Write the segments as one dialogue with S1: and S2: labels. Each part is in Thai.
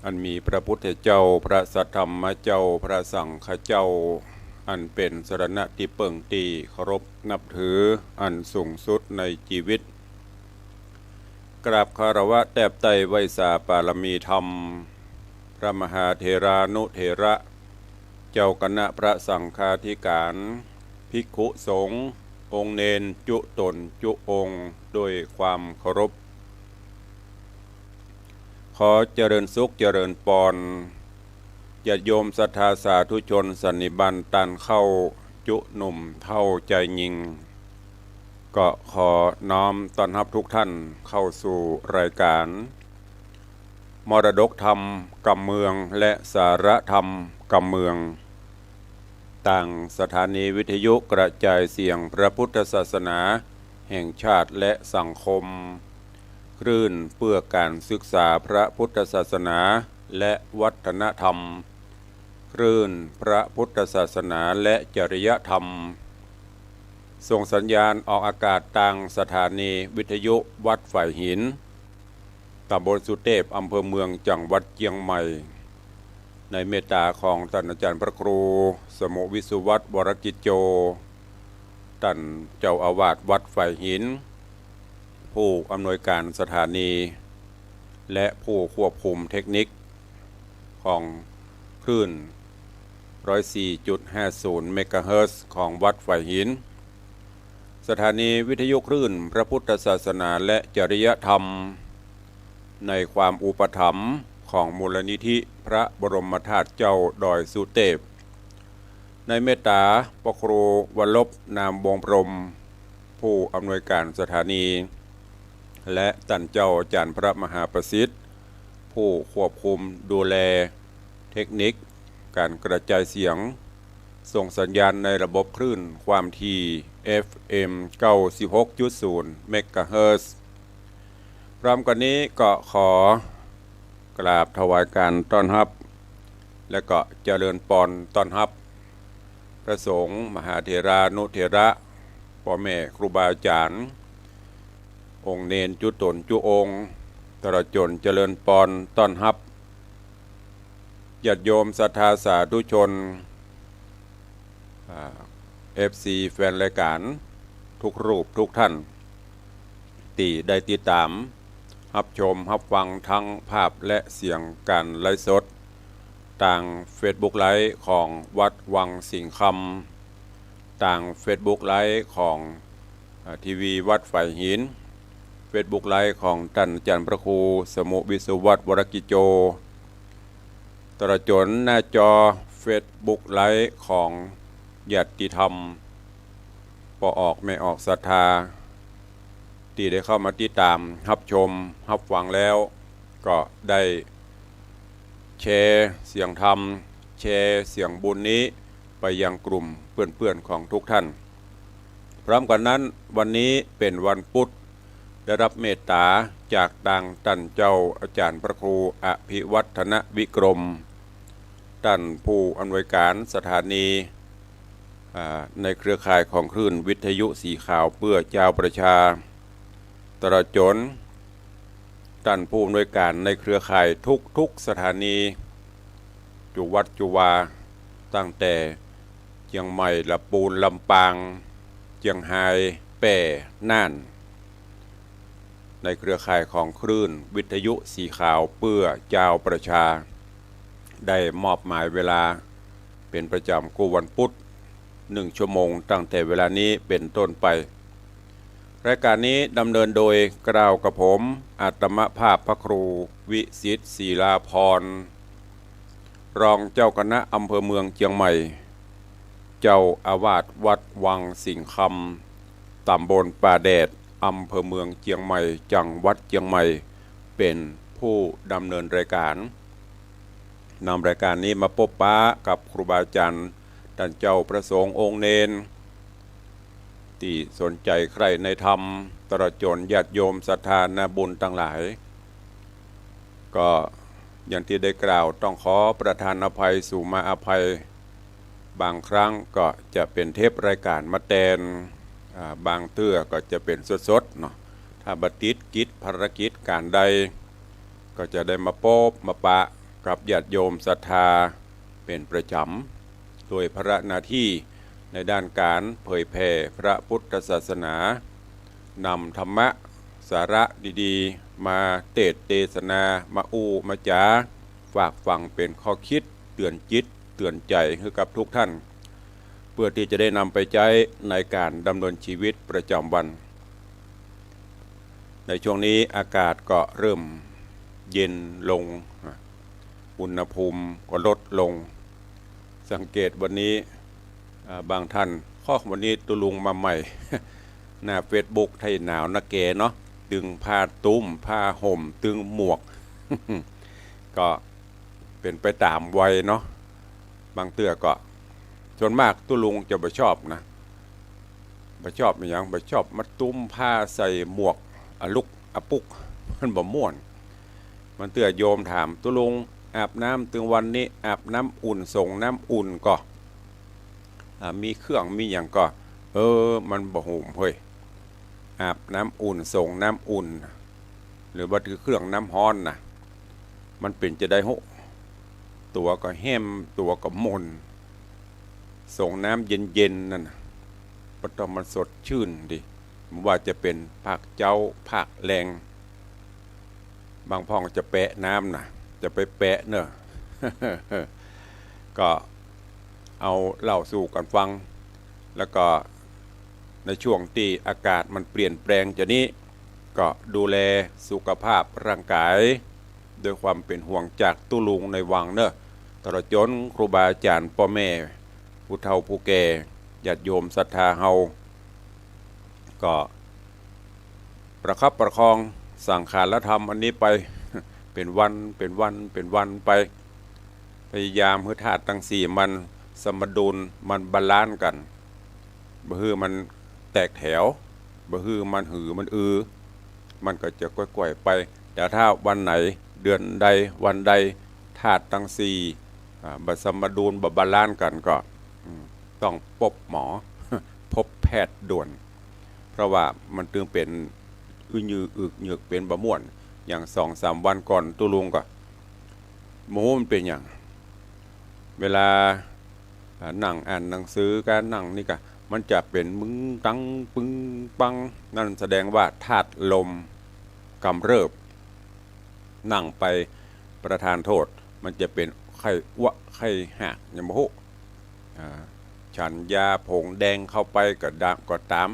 S1: อันมีพระพุทธเจ้าพระสัทธรรมเจ้าพระสังฆเจ้าอันเป็นสรณะที่เปิ่งตีเคารพนับถืออันสูงสุดในชีวิตกราบคารวะแทบไตรไวยสาปารมีธรรมพระมหาเถรานุเถระเจ้าคณะพระสังฆาธิการภิกขุสงฆ์องค์เนนจุตนจุองค์ด้วยความเคารพขอเจริญสุขเจริญปอนญาติโยมศรัทธาสาธุชนสันนิบาตตันเข้าจุหนุ่มเท่าใจยิงก็ขอน้อมต้อนรับทุกท่านเข้าสู่รายการมรดกธรรมกำเมืองและสาระธรรมกำเมืองต่างสถานีวิทยุกระจายเสียงพระพุทธศาสนาแห่งชาติและสังคมคลื่นเพื่อการศึกษาพระพุทธศาสนาและวัฒนธรรมคลื่นพระพุทธศาสนาและจริยธรรมส่งสัญญาณออกอากาศทางสถานีวิทยุวัดฝ่ายหินตำบลสุเทพอำเภอเมืองจังหวัดเชียงใหม่ในเมตตาของท่านอาจารย์พระครูสมุวิสุวัตวรกิจโจท่านเจ้าอาวาสวัดฝ่ายหินผู้อำนวยการสถานีและผู้ควบคุมเทคนิคของคลื่น 104.50 เมกะเฮิรตซ์ของวัดฝ่ายหินสถานีวิทยุคลื่นพระพุทธศาสนาและจริยธรรมในความอุปถัมภ์ของมูลนิธิพระบรมธาตุเจ้าดอยสุเทพในเมตตาพระครูวรบนามวงพรหมผู้อำนวยการสถานีและท่านเจ้าอาจารย์พระมหาประสิทธิ์ผู้ควบคุมดูแลเทคนิคการกระจายเสียงส่งสัญญาณในระบบคลื่นความถี่ FM 96.0 เมกะเฮิรตซ์พร้อมกันนี้ก็ขอกราบถวายการต้อนรับและก็เจริญปอนต้อนรับพระสงฆ์มหาเถรานุเถระพ่อแม่ครูบาอาจารย์องค์เนนจุตนจุองค์ตลอดจนเจริญปอนต้อนรับญาติโยมศรัทธาสาธุชนFC แฟนรายการทุกรูปทุกท่านที่ได้ติดตามรับชมรับฟังทั้งภาพและเสียงการไลฟ์สดทาง Facebook ไลฟ์ของวัดวังสิงห์คำทาง Facebook ไลฟ์ของทีวีวัดฝ่ายหิน Facebook ไลฟ์ของท่านอาจารย์พระครูสมุวิสุวัตวรกิจโจตลอดจนหน้าจอ Facebook ไลฟ์ของญาติธรรมปออกไม่ออกศรัทธาที่ได้เข้ามาติดตามรับชมรับฟังแล้วก็ได้แชร์เสียงธรรมแชร์เสียงบุญนี้ไปยังกลุ่มเพื่อนๆของทุกท่านพร้อมกันนั้นวันนี้เป็นวันพุธได้รับเมตตาจากดังท่านเจ้าอาจารย์พระครูอภิวัฒนวิกรมท่านผู้อำนวยการสถานีในเครือข่ายของคลื่นวิทยุสีขาวเพื่อเจ้าประชาตลอดจนท่านผู้อำนวยการในเครือข่ายทุกสถานีจุวัดจุวาตั้งแต่เชียงใหม่ลำปูนลำปางเชียงไฮ้แป่น่านในเครือข่ายของคลื่นวิทยุสีขาวเพื่อเจ้าประชาได้มอบหมายเวลาเป็นประจำกู้วันพุธ1 ชั่วโมงตั้งแต่เวลานี้เป็นต้นไปรายการนี้ดำเนินโดยกล่าวกับผมอาตมภาพพระครูวิสิทธิ์ศิลาพรรองเจ้าคณะอำเภอเมืองเชียงใหม่เจ้าอาวาสวัดวังสิงห์คำตำบลป่าแดดอำเภอเมืองเชียงใหม่จังหวัดเชียงใหม่เป็นผู้ดำเนินรายการนำรายการนี้มาพบปะกับครูบาอาจารย์ท่านเจ้าพระสงฆ์องค์เนนที่สนใจใครในธรรมตลอดจนญาติโยมศรัทธานาบุญทั้งหลายก็อย่างที่ได้กล่าวต้องขอประทานอภัยสู่มาอภัยบางครั้งก็จะเป็นเทปรายการมาแตนบางเตื้อก็จะเป็นสดๆเนาะถ้าบัติดกิจภารกิจการใดก็จะได้มาพบมาปะ กับญาติโยมศรัทธาเป็นประจำโดยพระหน้าที่ในด้านการเผยแผ่พระพุทธศาสนานำธรรมะสาระดีๆมาเทศนามามาจาฝากฟังเป็นข้อคิดเตือนจิตเตือนใจให้กับทุกท่านเพื่อที่จะได้นำไปใช้ในการดำเนินชีวิตประจำวันในช่วงนี้อากาศก็เริ่มเย็นลงอุณหภูมิก็ลดลงสังเกตวันนี้บางท่านข้อวันนี้ตุลุงมาใหม่ หน้าเฟซบุ๊กไทยหนาวนะเกเนาะตึงผ้าตุ้มผ้าห่มตึงหมวก ก็เป็นไปตามวัยเนาะบางเตื้อก็ส่วนมากตุลุงจะไม่ชอบนะไม่ชอบอย่างไม่ชอบมาตุ้มผ้าใส่หมวกอลุกอปุกมันบ่ม่วนมันเตื้อโยมถามตุลุงอาบน้ำตึงวันนี้อาบน้ำอุ่นส่งน้ำอุ่นก็มีเครื่องมีอย่างก็มันบ่หุ่มเฮ้ยอาบน้ำอุ่นส่งน้ำอุ่นหรือว่าถือเครื่องน้ำฮ้อนนะมันเป็นจะได้ตัวก็แห้มตัวก็มนส่งน้ำเย็นๆนั่นเพราะมันสดชื่นดิว่าจะเป็นผักเจ้าผักแรงบางพ่องจะแปะน้ำนะจะไปแปะเนอะ ก็เอาเล่าสู่กันฟังแล้วก็ในช่วงที่อากาศมันเปลี่ยนแปลงจะนี้ก็ดูแลสุขภาพร่างกายด้วยความเป็นห่วงจากตุลุงในวังเนอะตลอดจนครูบาอาจารย์พ่อแม่ผู้เฒ่าผู้แก่ญาติโยมศรัทธาเฮาก็ประคับประคองสังขารธรรมอันนี้ไป เป็นวันไปพยายามให้ธาตุทั้งสี่มันสมดุลมันบาลานซ์กันบ่ฮือมันแตกแถวบ่ฮือมันมันมันก็จะก่อยๆไปแต่ถ้าวันไหนเดือนใดวันใดธาตุทั้งสี่บ่สมดุลบ่บาลานซ์กันก็ต้องพบหมอ พบแพทย์ด่วนเพราะว่ามันจึงเป็นอึกเหยือกเป็นบะม่วนอย่าง 2-3 วันก่อนตุลุงก็โมโหมันเป็นอย่างเวลานั่งอ่านหนังสือการนั่งนี่ก็มันจะเป็นมึงตังปึงปังนั่นแสดงว่าธาตุลมกำเริบนั่งไปประทานโทษมันจะเป็นไข้ไข้หักยมโหฉันยาผงแดงเข้าไปก็ตาม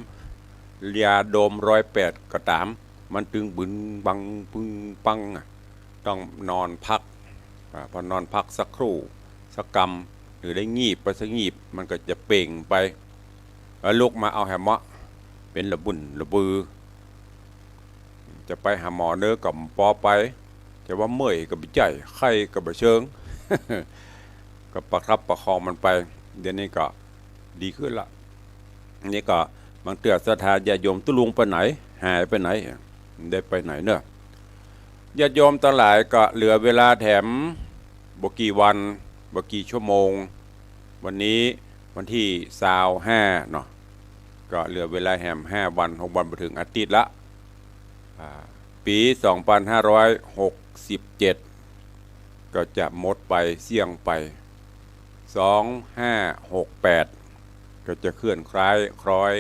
S1: ยาโดม108ก็ตามมันตึงบึนบังปึงปังต้องนอนพักพอนอนพักสักครู่สักกำหรือได้งีบไปสักงีบมันก็จะเป่งไปแล้วลุกมาเอาแหมะเป็นระบุนระบือจะไปหาหมอเนื้อกับปอไปจะว่าเมื่อยกับใจไข้กับเชิง ก็ประคับประคองมันไปเดี๋ยวนี้ก็ดีขึ้นละนี่ก็บางเตือศรัทธาญาติโยมตุลุงไปไหนหายไปไหนได้ไปไหนเนอะญาติโยมทั้งหลายก็เหลือเวลาแถมบกี่วันบกี่ชั่วโมงวันนี้วันที่25เนาะก็เหลือเวลาแหม5 วัน6 วันไปถึงอาทิตย์ละปี2567ก็จะหมดไปเสี่ยงไป2568ก็จะเคลื่อนคล้อย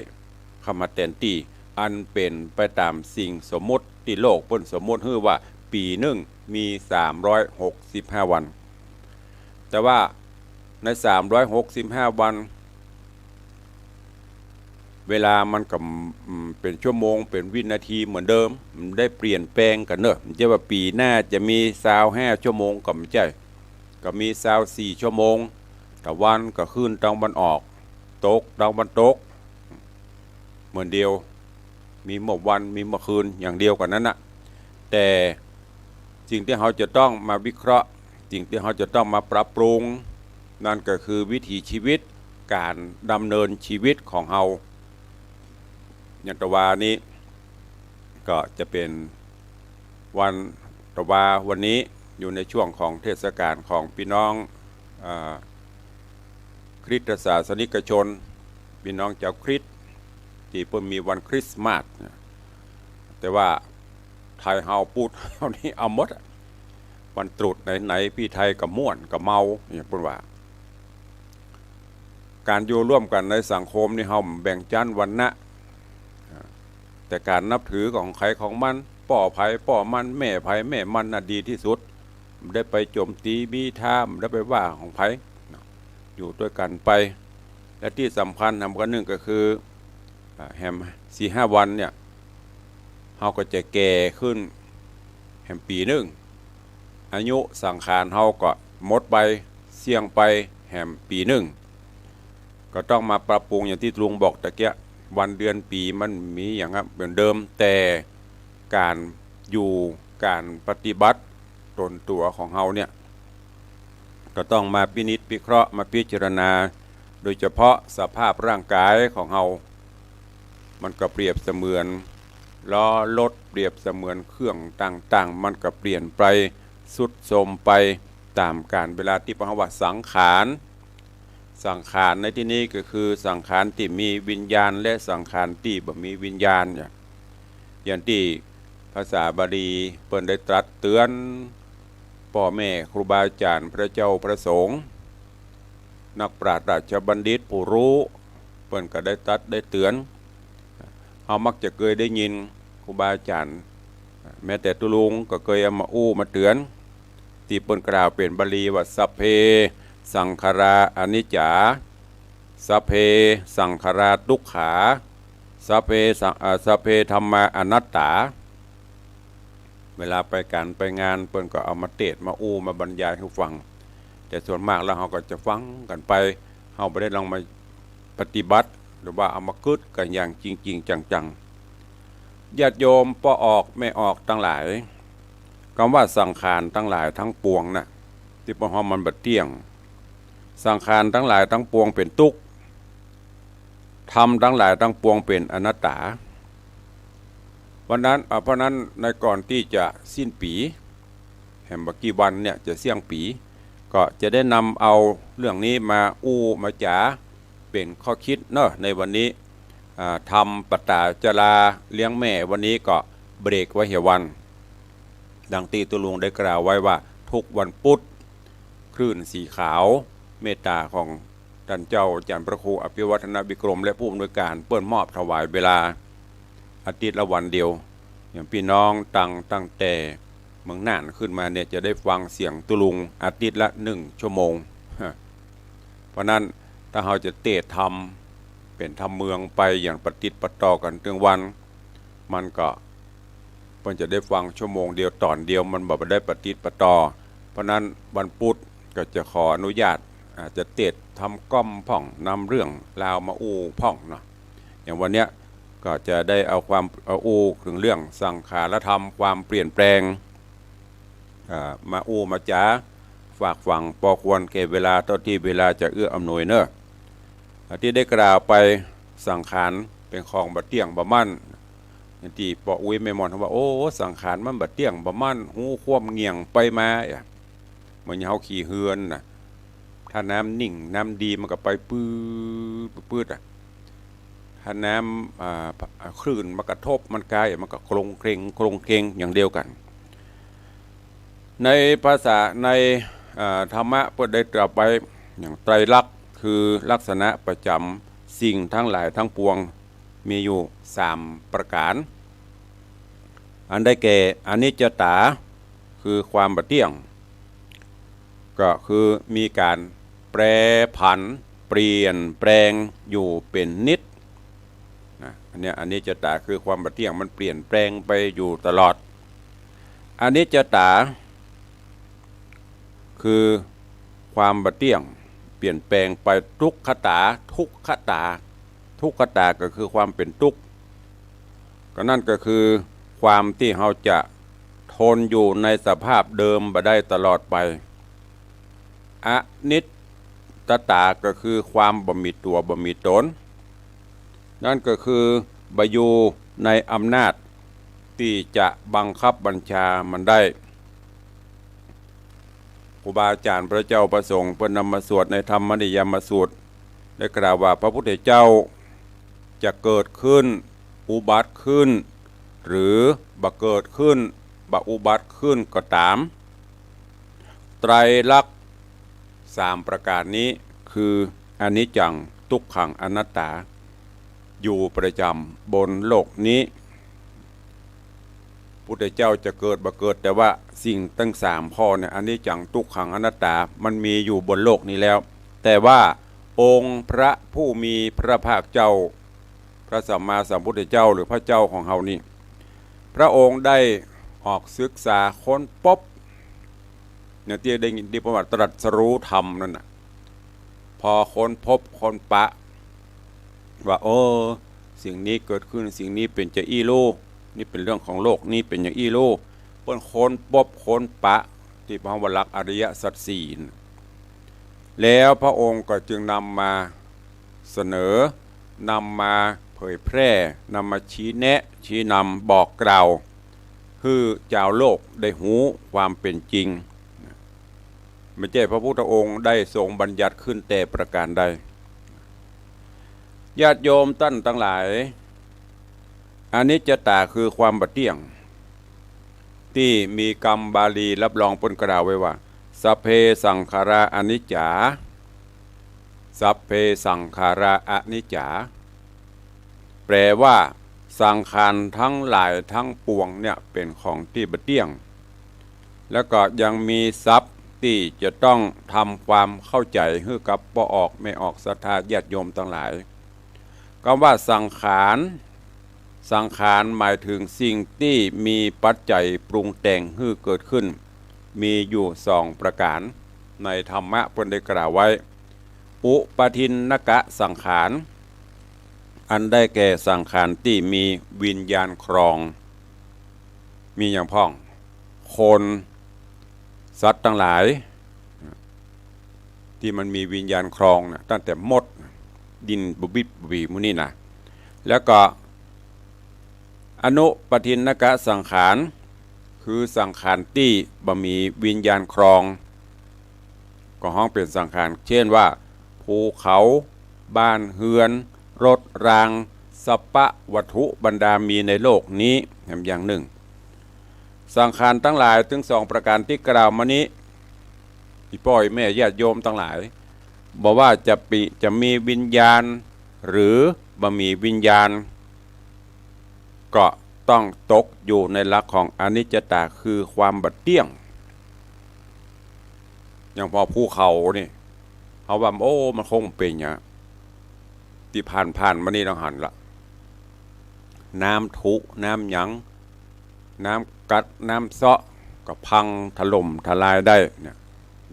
S1: เข้ามาแทนที่อันเป็นไปตามสิ่งสมมติที่โลกเพิ่นสมมติให้ว่าปีหนึ่งมี365วันแต่ว่าใน365วันเวลามันก็เป็นชั่วโมงเป็นวินาทีเหมือนเดิมมันได้เปลี่ยนแปลงกันเนอะจะว่าปีหน้าจะมี25ชั่วโมงก็ไม่ใช่ก็มี24ชั่วโมงแต่วันก็ขึ้นตะวันออกตกตะวันตกเหมือนเดียวมีเมื่อวันมีเมื่อคืนอย่างเดียวกันนั้นนะแต่สิ่งที่เราจะต้องมาวิเคราะห์สิ่งที่เราจะต้องมาปรับปรุงนั่นก็คือวิถีชีวิตการดำเนินชีวิตของเราอย่างตะวานี้ก็จะเป็นวันตะวาวันนี้อยู่ในช่วงของเทศกาลของพี่น้องคริสตศาสนิกชนพี่น้องชาวคริสต์ที่เพิ่งมีวันคริสต์มาสแต่ว่าไทยเฮาพูดเท่านี้เอาหมด วันตรุษไหนๆพี่ไทยกับม่วนกับเมาอย่างพูดว่าการอยู่ร่วมกันในสังคมนี่เฮาแบ่งชั้นวรรณะแต่การนับถือของใครของมันป่อไผ่ป่อมันแม่ไผ่แม่มันน่ะดีที่สุดได้ไปโจมตีมีท่ามได้ไปว่าของไผ่อยู่ด้วยกันไปและที่สำคัญทำกันหนึ่งก็คือแฮม4-5 วันเนี่ยเฮาก็จะแก่ขึ้นแฮมปีหนึ่งอายุสังขารเฮาก็หมดไปเสี่ยงไปแฮมปีหนึ่งก็ต้องมาปรับปรุงอย่างที่ลุงบอกตะเกียวันเดือนปีมันมีอย่างครับเหมือนเดิมแต่การอยู่การปฏิบัติตนตัวของเฮาเนี่ยก็ต้องมาพินิจพิเคราะห์มาพิจารณาโดยเฉพาะสภาพร่างกายของเฮามันก็เปรียบเสมือนล้อรถเปรียบเสมือนเครื่องต่างๆมันก็เปลี่ยนไปสุดโทรมไปตามกาลเวลาที่พระว่าสังขารในที่นี้ก็คือสังขารที่มีวิญญาณและสังขารที่บ่มีวิญญาณอย่างที่ภาษาบาลีเปิ้นได้ตรัสเตือนพ่อแม่ครูบาอาจารย์พระเจ้าพระสงฆ์นักปราชญ์ราชบัณฑิตผู้รู้เปิ้นก็ได้ตรัสได้เตือนเรามักจะเคยได้ยินครูบาอาจารย์แม้แต่ตุลุงก็เคยเอามามาเตือนที่เปิ้นกล่าวเป็นบาลีว่าสัพเพสังขาราอนิจจาสัพเพสังขาราทุกขาสัพเพธัมมาอนัตตาเวลาไปการไปงานเปิ้นก็เอามาเทศน์มามาบรรยายให้ฟังแต่ส่วนมากแล้วเราก็จะฟังกันไปเราไม่ได้ลองมาปฏิบัติหรือว่าเอามาคิดกันอย่างจริงๆจังๆญาติโยมพ่อออกไม่ออกทั้งหลายคำว่าสังขารทั้งหลายทั้งปวงนะที่พระมันบัดเที่ยงสังขารทั้งหลายทั้งปวงเป็นทุกข์ธรรมทั้งหลายทั้งปวงเป็นอนัตตาเพราะนั้นในก่อนที่จะสิ้นปีแห่งบักกี่วันเนี่ยจะเสี่ยงปีก็จะได้นำเอาเรื่องนี้มามาจ๋าเป็นข้อคิดเนอะในวันนี้ทำปตาจราเลี้ยงแม่วันนี้ก็เบรกไว้เหี่ยวันดังที่ตุลุงได้กล่าวไว้ว่าทุกวันพุธคลื่นสีขาวเมตตาของท่านเจ้าอาจารย์พระครูอภิวัฒนวิกรมและผู้อำนวยการเปิดมอบถวายเวลาอาทิตย์ละวันเดียวอย่างพี่น้องตั้งแต่เมืองน่านขึ้นมาเนี่ยจะได้ฟังเสียงตุลุงอาทิตย์ละ1 ชั่วโมงเพราะนั้นถ้าเราจะเตะทำเป็นทำเมืองไปอย่างปฏิปต่อกันถึงวันมันก็มันจะได้ฟังชั่วโมงเดียวตอนเดียวมันบอกได้ปฏิปต่อเพราะนั้นวันพุธก็จะขออนุญาตอาจจะเตะทำก้อมพ่องนำเรื่องราวมาพ่องเนาะอย่างวันเนี้ยก็จะได้เอาความถึงเรื่องสังขารธรรมความเปลี่ยนแปลงมามาจ๋าฝากฝังพอควรเก็บเวลาเท่าที่เวลาจะเอื้ออำนวยเนอะที่ได้กล่าวไปสังขารเป็นของบัดเที่ยงบ่มั่นอย่างที่ปออุ้ยไม่มอนว่าโอ้สังขารมันบัดเที่ยงบ่มั่นหูคว่ำเงี่ยงไปมาเหมือนเฮาขี่เฮือนน่ะถ้าน้ำนิ่งน้ำดีมันก็ไปปืดถ้าน้ำคลื่นมันกระทบมันกายมันก็โครงเคงอย่างเดียวกันในภาษาในธรรมะเพื่อได้ตรัสไปอย่างไตรลักษณ์คือลักษณะประจำสิ่งทั้งหลายทั้งปวงมีอยู่3 ประการอันได้แก่อนิจจตาคือความบัดเที่ยงก็คือมีการแปรผันเปลี่ยนแปลงอยู่เป็นนิจอันนี้อนิจจตาคือความบัดเที่ยงมันเปลี่ยนแปลงไปอยู่ตลอดอนิจจตาคือความบัดเที่ยงเปลี่ยนแปลงไปทุกขตาก็คือความเป็นทุกข์ก็นั่นก็คือความที่เราจะทนอยู่ในสภาพเดิมบ่ได้ตลอดไปอนิจจตาก็คือความบ่มีตัวบ่มีตนนั่นก็คือบอยู่ในอำนาจที่จะบังคับบัญชามันได้ครูบาอาจารย์พระเจ้าประสงค์เพิ่นนำมาสวดในธรรมนิยามสูตรได้กล่าวว่าพระพุทธเจ้าจะเกิดขึ้นอุบัติขึ้นหรือบ่เกิดขึ้นบ่อุบัติขึ้นก็ตาม ไตรลักษณ์3ประการนี้คืออนิจจังทุกขังอนัตตาอยู่ประจำบนโลกนี้พุทธเจ้าจะเกิดบ่เกิดแต่ว่าสิ่งตั้ง3ข้อเนี่ยอนิจจังทุกขังอนัตตามันมีอยู่บนโลกนี้แล้วแต่ว่าองค์พระผู้มีพระภาคเจ้าพระสัมมาสัมพุทธเจ้าหรือพระเจ้าของเฮานี่พระองค์ได้ออกศึกษาค้นพบเนี่ยที่ได้ยินที่ประวัติตรัสรู้ธรรมนั่นน่ะพอค้นพบค้นปะว่าสิ่งนี้เกิดขึ้นสิ่งนี้เป็นจะอี้โลกนี่เป็นเรื่องของโลกนี่เป็นอย่างอี้โลกเพิ่นค้นพบค้นปะที่พระวรักษ์อริยสัจสี่แล้วพระองค์ก็จึงนำมาเสนอนำมาเผยแพร่นำมาชี้แนะชี้นำบอกกล่าวคือเจ้าโลกได้หูความเป็นจริงไม่ใช่พระพุทธองค์ได้ทรงบัญญัติขึ้นแต่ประการใดญาติโยมท่านทั้งหลายอนิจจตาคือความบัดเที่ยงที่มีกรรมบาลีรับรองปนกล่าวไว้ว่าสัพเพสังขาราอนิจจาสัพเพสังขาราอนิจจาแปลว่าสังขารทั้งหลายทั้งปวงเนี่ยเป็นของที่บัดเที่ยงแล้วก็ยังมีทรัพย์ที่จะต้องทำความเข้าใจให้กับบ่ออกไม่ออกศรัทธาญาติโยมทั้งหลายคำว่าสังขารหมายถึงสิ่งที่มีปัจจัยปรุงแต่งให้เกิดขึ้นมีอยู่2ประการในธรรมะเพิ่นได้กล่าวไว้อุปทินนกะสังขารอันได้แก่สังขารที่มีวิญญาณครองมีอย่างพ้องคนสัตว์ทั้งหลายที่มันมีวิญญาณครองนะตั้งแต่มดดินบุบิบบีมุนี่นะแล้วก็อนุปทินนกะสังขารคือสังขารที่บ่มีวิญญาณครองก็ห้องเป็นสังขารเช่นว่าภูเขาบ้านเฮือนรถรางสัพพะวัตถุบรรดามีในโลกนี้อย่างหนึ่งสังขารทั้งหลายถึง2ประการที่กล่าวมานี้พี่ป้อยแม่ญาติโยมทั้งหลายบอกว่าจะมีวิญญาณหรือบ่มีวิญญาณก็ต้องตกอยู่ในหลักของอนิจจตาคือความบัดเที่ยงอย่างพอภูเขานี่เขาว่ามันคงเป็นอย่างที่ผ่านมานี่ต้องหันละน้ำทุน้ำหยังน้ำกัดน้ำเซาะก็พังถล่มทลายได้เนี่ย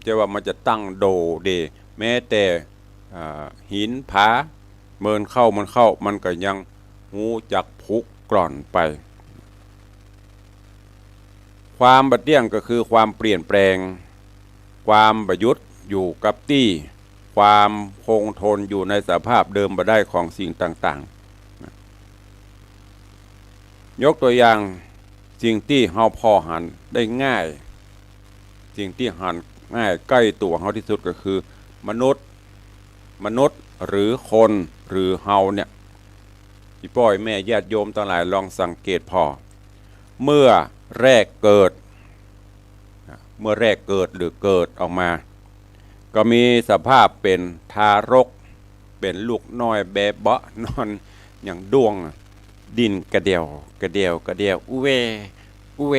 S1: จะว่ามันจะตั้งโดเดแม้แต่หินผาเมินเข้ามันก็ยังหูจักผุกร่อนไปความบัดเที่ยงก็คือความเปลี่ยนแปลงความประยุทธ์อยู่กับที่ความคงทนอยู่ในสภาพเดิมบ่ได้ของสิ่งต่างๆยกตัวอย่างสิ่งที่เฮาพอหันได้ง่ายสิ่งที่หันง่ายใกล้ตัวเฮาที่สุดก็คือมนุษย์หรือคนหรือเฮาเนี่ยพี่ป้อยแม่ญาติโยมทั้งหลายลองสังเกตพอเมื่อแรกเกิดหรือเกิดออกมาก็มีสภาพเป็นทารกเป็นลูกน้อยแบเบาะนอนอย่างดวงดินกระเดียวอุเว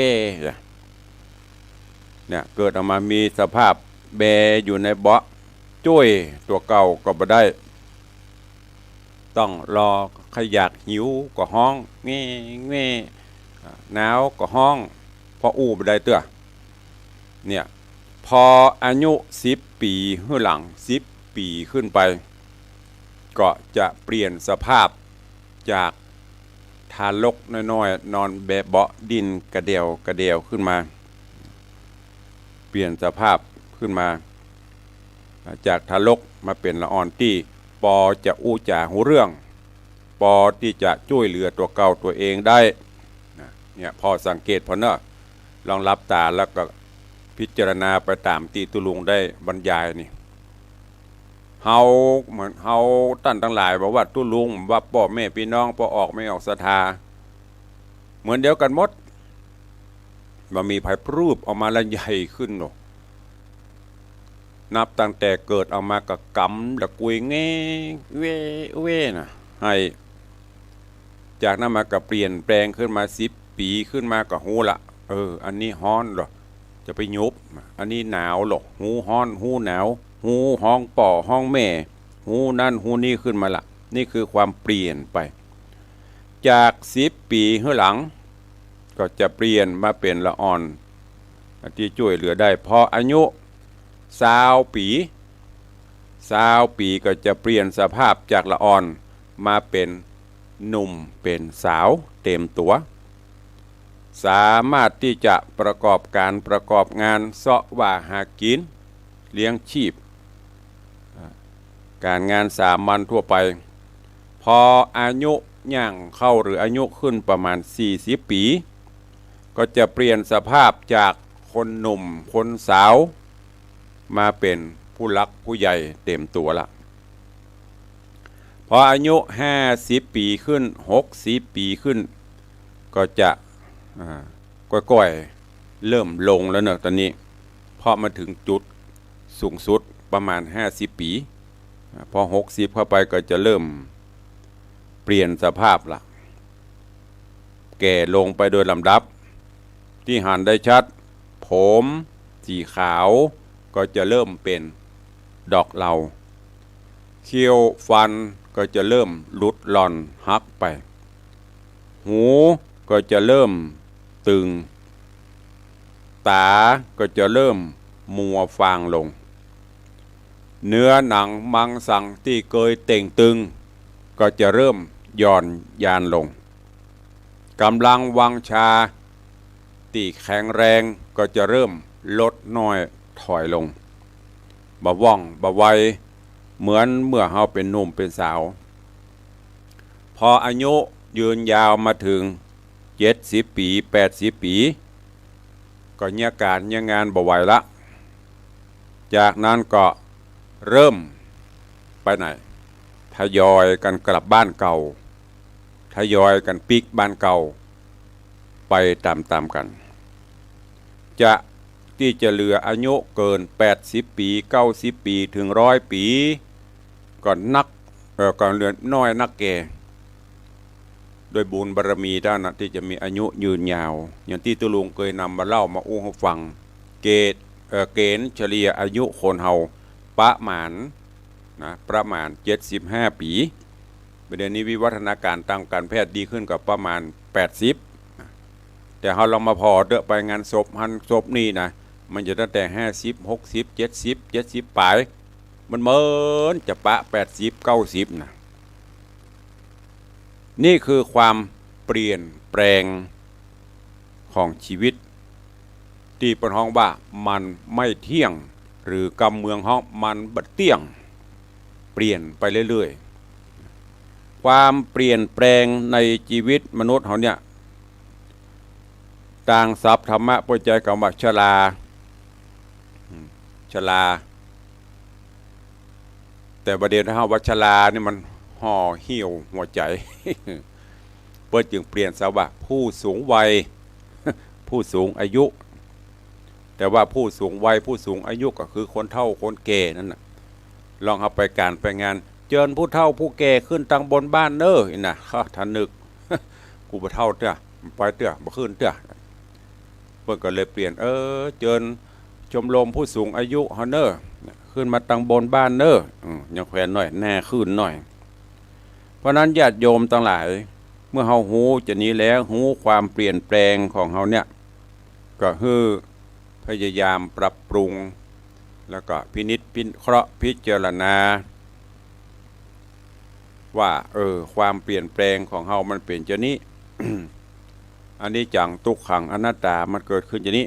S1: เนี่ยเกิดออกมามีสภาพแบอยู่ในเบาะจ้วยตัวเก่าก็บ่ได้ต้องรอขยักหิวก็ห้องแง่หนาวก็ห้องพอบ่ได้เตื้อเนี่ยพออายุ10 ปีขึ้นหลัง10 ปีขึ้นไปก็จะเปลี่ยนสภาพจากทารกน้อยๆนอนแบเบาะดินกระเดียวขึ้นมาเปลี่ยนสภาพขึ้นมาจากทารกมาเป็นละอ่อนที่ปอจะอู้จ่าหูเรื่องปอที่จะช่วยเหลือตัวเก่าตัวเองได้เนี่ยพอสังเกตพอเนอะลองรับตาแล้วก็พิจารณาไปตามที่ตุลุงได้บรรยายนี่เฮาเหมือนเฮาท่านทั้งหลายบอกว่าตุลุงว่าพ่อแม่พี่น้องพอออกไม่ออกศรัทธาเหมือนเดียวกันหมดมันมีไผ่รูปออกมาละใหญ่ขึ้นหนอ นับตั้งแต่เกิดเอามากับกำแล้วกุยเง่เว้น่ะให้จากนั้นมาก็เปลี่ยนแปลงขึ้นมา10 ปีขึ้นมาก็หูละอันนี้ฮ้อนหรอจะไปยุบอันนี้หนาวหรอหูฮ้อนหูหนาวหูห้องป่อห้องแม่หูนั่นหูนี่ขึ้นมาละนี่คือความเปลี่ยนไปจาก10 ปีข้างหลังก็จะเปลี่ยนมาเป็นละอ่อนที่ช่วยเหลือได้พออายุ20 ปีก็จะเปลี่ยนสภาพจากละอ่อนมาเป็นหนุ่มเป็นสาวเต็มตัวสามารถที่จะประกอบงานเสาะว่าหากินเลี้ยงชีพการงานสามัญทั่วไปพออายุย่างเข้าหรืออายุขึ้นประมาณ40 ปีก็จะเปลี่ยนสภาพจากคนหนุ่มคนสาวมาเป็นผู้หลักผู้ใหญ่เต็มตัวละพออายุ50 ปีขึ้น60 ปีขึ้นก็จะก้อยๆเริ่มลงแล้วเนอะตอนนี้พอมาถึงจุดสูงสุดประมาณ50 ปีพอ60เข้าไปก็จะเริ่มเปลี่ยนสภาพละแก่ลงไปโดยลำดับที่หันได้ชัดผมสีขาวก็จะเริ่มเป็นดอกเหลาเขี้ยวฟันก็จะเริ่มหลุดหล่อนหักไปหูก็จะเริ่มตึงตาก็จะเริ่มมัวฟางลงเนื้อหนังมังสังที่เคยเต่งตึงก็จะเริ่มย่อนยานลงกำลังวังชาที่แข็งแรงก็จะเริ่มลดน้อยถอยลงบ่ว่องบ่ไวเหมือนเมื่อเฮาเป็นหนุ่มเป็นสาวพออายุยืนยาวมาถึง70 ปี80 ปีก็เงียการเงียงานบ่ไหวละจากนั้นก็เริ่มไปไหนทยอยกันกลับบ้านเก่าทยอยกันปิกบ้านเก่าไปตามกันจะที่จะเหลืออายุเกิน80 ปี90 ปีถึง100 ปีก็ก่อนเหลือน้อยนักแก่โดยบุญบารมีด้านนั้นที่จะมีอายุยืนยาวอย่างที่ตุลุงเคยนำมาเล่ามาอู้ให้ฟังเกณฑ์เฉลี่ยอายุคนเฮาประมาณ75 ปีประเด็นนี้วิวัฒนาการทางการแพทย์ดีขึ้นกับประมาณ80แต่เราลองมาพอเดอะไปงานศพศพนี่นะมันจะตั้งแต่50 60 70ปลายมันเหมือนจะปะ80 90นะนี่คือความเปลี่ยนแปลงของชีวิตที่เป็นห้องว่ามันไม่เที่ยงหรือกำเมืองห้องมันบัดเตี้ยงเปลี่ยนไปเรื่อยๆความเปลี่ยนแปลงในชีวิตมนุษย์เขาเนี่ยต่างศัพท์ธรรมะปัจจัยคำว่าชราแต่ประเด็นถ้าว่าชรานี่มันห่อเหี่ยวหัวใจเปิดจึงเปลี่ยนซะว่าผู้สูงวัยผู้สูงอายุแต่ว่าผู้สูงวัยผู้สูงอายุก็คือคนเฒ่าคนแก่นั่นน่ะลองเอาไปการไปงานเจิญผู้เฒ่าผู้แก่ขึ้นตังบนบ้านเน้อนี่นะท่านนึกกูบ่เฒ่าเด้อไปเด้อบ่ขึ้นเด้อเพิ่นก็เลยเปลี่ยนเจิญชมรมผู้สูงอายุเฮาเน้อขึ้นมาตังบนบ้านเน้อยังแขวนหน่อยแน่ขึ้นหน่อยเพราะนั้นญาติโยมทั้งหลายเมื่อเฮาหูจะนี้แล้วหูความเปลี่ยนแปลงของเฮาเนี่ยก็คือพยายามปรับปรุงแล้วก็พินิจพิเคราะห์พิจารณาว่าความเปลี่ยนแปลงของเฮามันเป็นจะนี้ อันนี้จังทุกขังอนัตตามันเกิดขึ้นจะนี้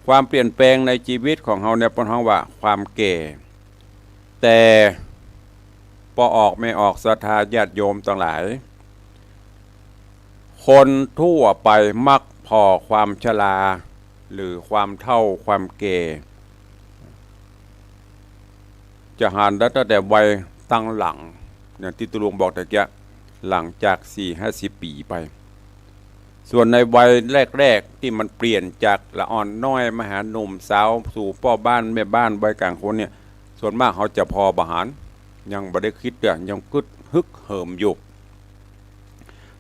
S1: ความเปลี่ยนแปลงในชีวิตของเฮาเนี่ยเป็นห้องว่าความแก่แต่พอออกไม่ออกศรัทธาญาติโยมทั้งหลายคนทั่วไปมักพอความชราหรือความเฒ่าความแก่จะหันได้ตั้งแต่วัยตั้งหลังอย่างที่ตุลวงบอกแต่แกหลังจาก40-50 ปีไป ส่วนในวัยแรกๆที่มันเปลี่ยนจากละอ่อนน้อยมาหาหนุ่มสาวสู่พ่อบ้านแม่บ้านวัยกลางคนเนี่ยส่วนมากเขาจะพอบาหารยังบ่ได้คิดยังกึดฮึกเหิมอยู่